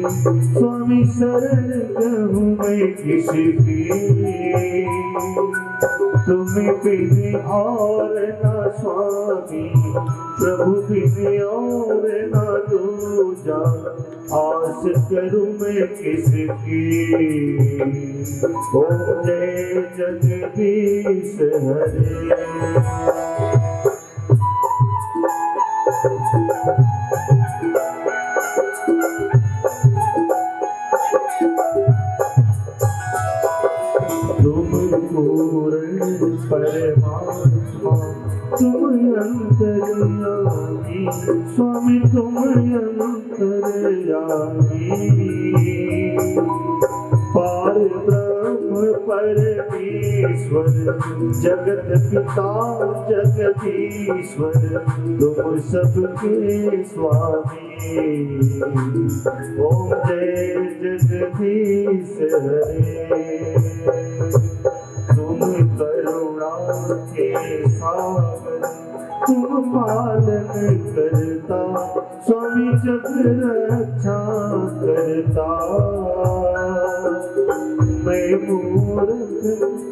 Speaker 15: स्वामी शरण गहूँ मैं किसकी। तुम्हें बिन और न स्वामी, प्रभु बिन और न दूजा, आस करूँ मैं किसकी। ओम जय जगदीश हरे। तुम पूर्ण परमात्मा, तुम अंतर्यामी, स्वामी तुम अंतर्यामी। पार ब्रह्म परमेश्वर, जगत पिता जगदीश्वर, तुम सबके स्वामी। ओम जय जगदीश हरे। तुम करुणा के सागर, तुम पालन करता, स्वामी जग रक्षा करता। मैं मूर्ख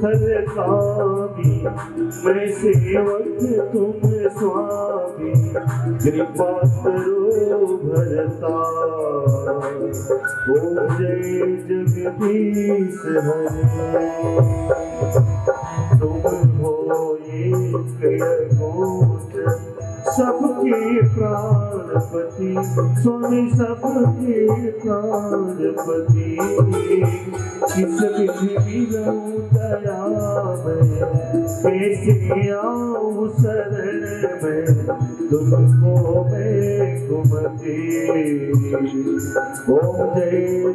Speaker 15: खरकामी, मैं सेवक तुम स्वामी, कृपा करो भरता। ओम जय जगदीश हरे। तुम हो एक गोत्र, सबके प्राणपति, स्वामी सबके प्राणपति। किस विधि मिलूं दया में, कैसे आऊं शरण में, तुमको मैं घुमती। ओम जय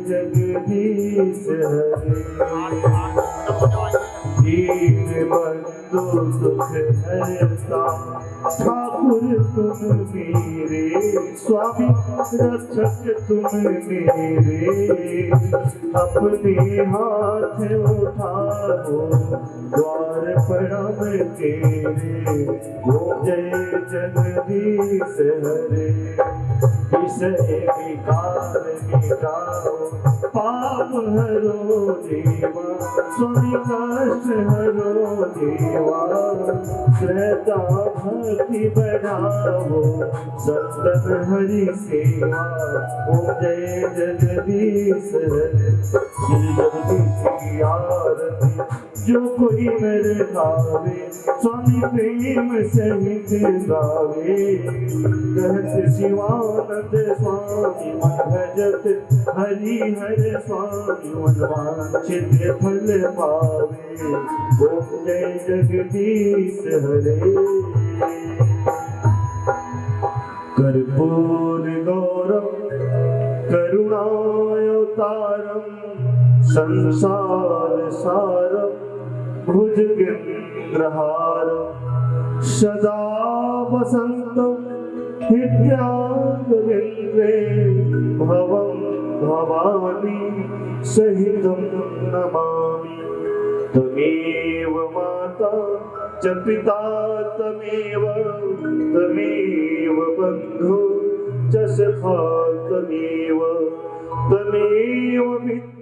Speaker 15: जगदीश हरे। दीन बंधु दुख हरता, ठाकुर तुम मेरे, स्वामी रक्षक तुम मेरे। अपने हाथ उठाओ, द्वार प्रणाम तेरे। ओम जय जगदीश हरे। विषय विकार मिटाओ, पाप हरो देवा, स्वामी कष्ट हरो देवा। श्रद्धा भक्ति बढ़ाओ, सत्संग हरि सेवा। ओम जय जगदीश हरे। श्री जगदीश की आरती जो कोई मेरे गावे, स्वामी प्रेम सहित गावे। कहत शिवानंद स्वामी मन भजत, हरि हर स्वामी मन वांछित फल पावे। ओम जय जगदीश हरे। कर्पूर गौरम करुणावतारम, संसार सारम भुजगेन्द्रहारम। सदा वसंतम हृदयारविंदे भवम
Speaker 16: भवानी सहितं नमामि तमेव माता च पिता तमेव बन्धु च सखा तमेव मित्रं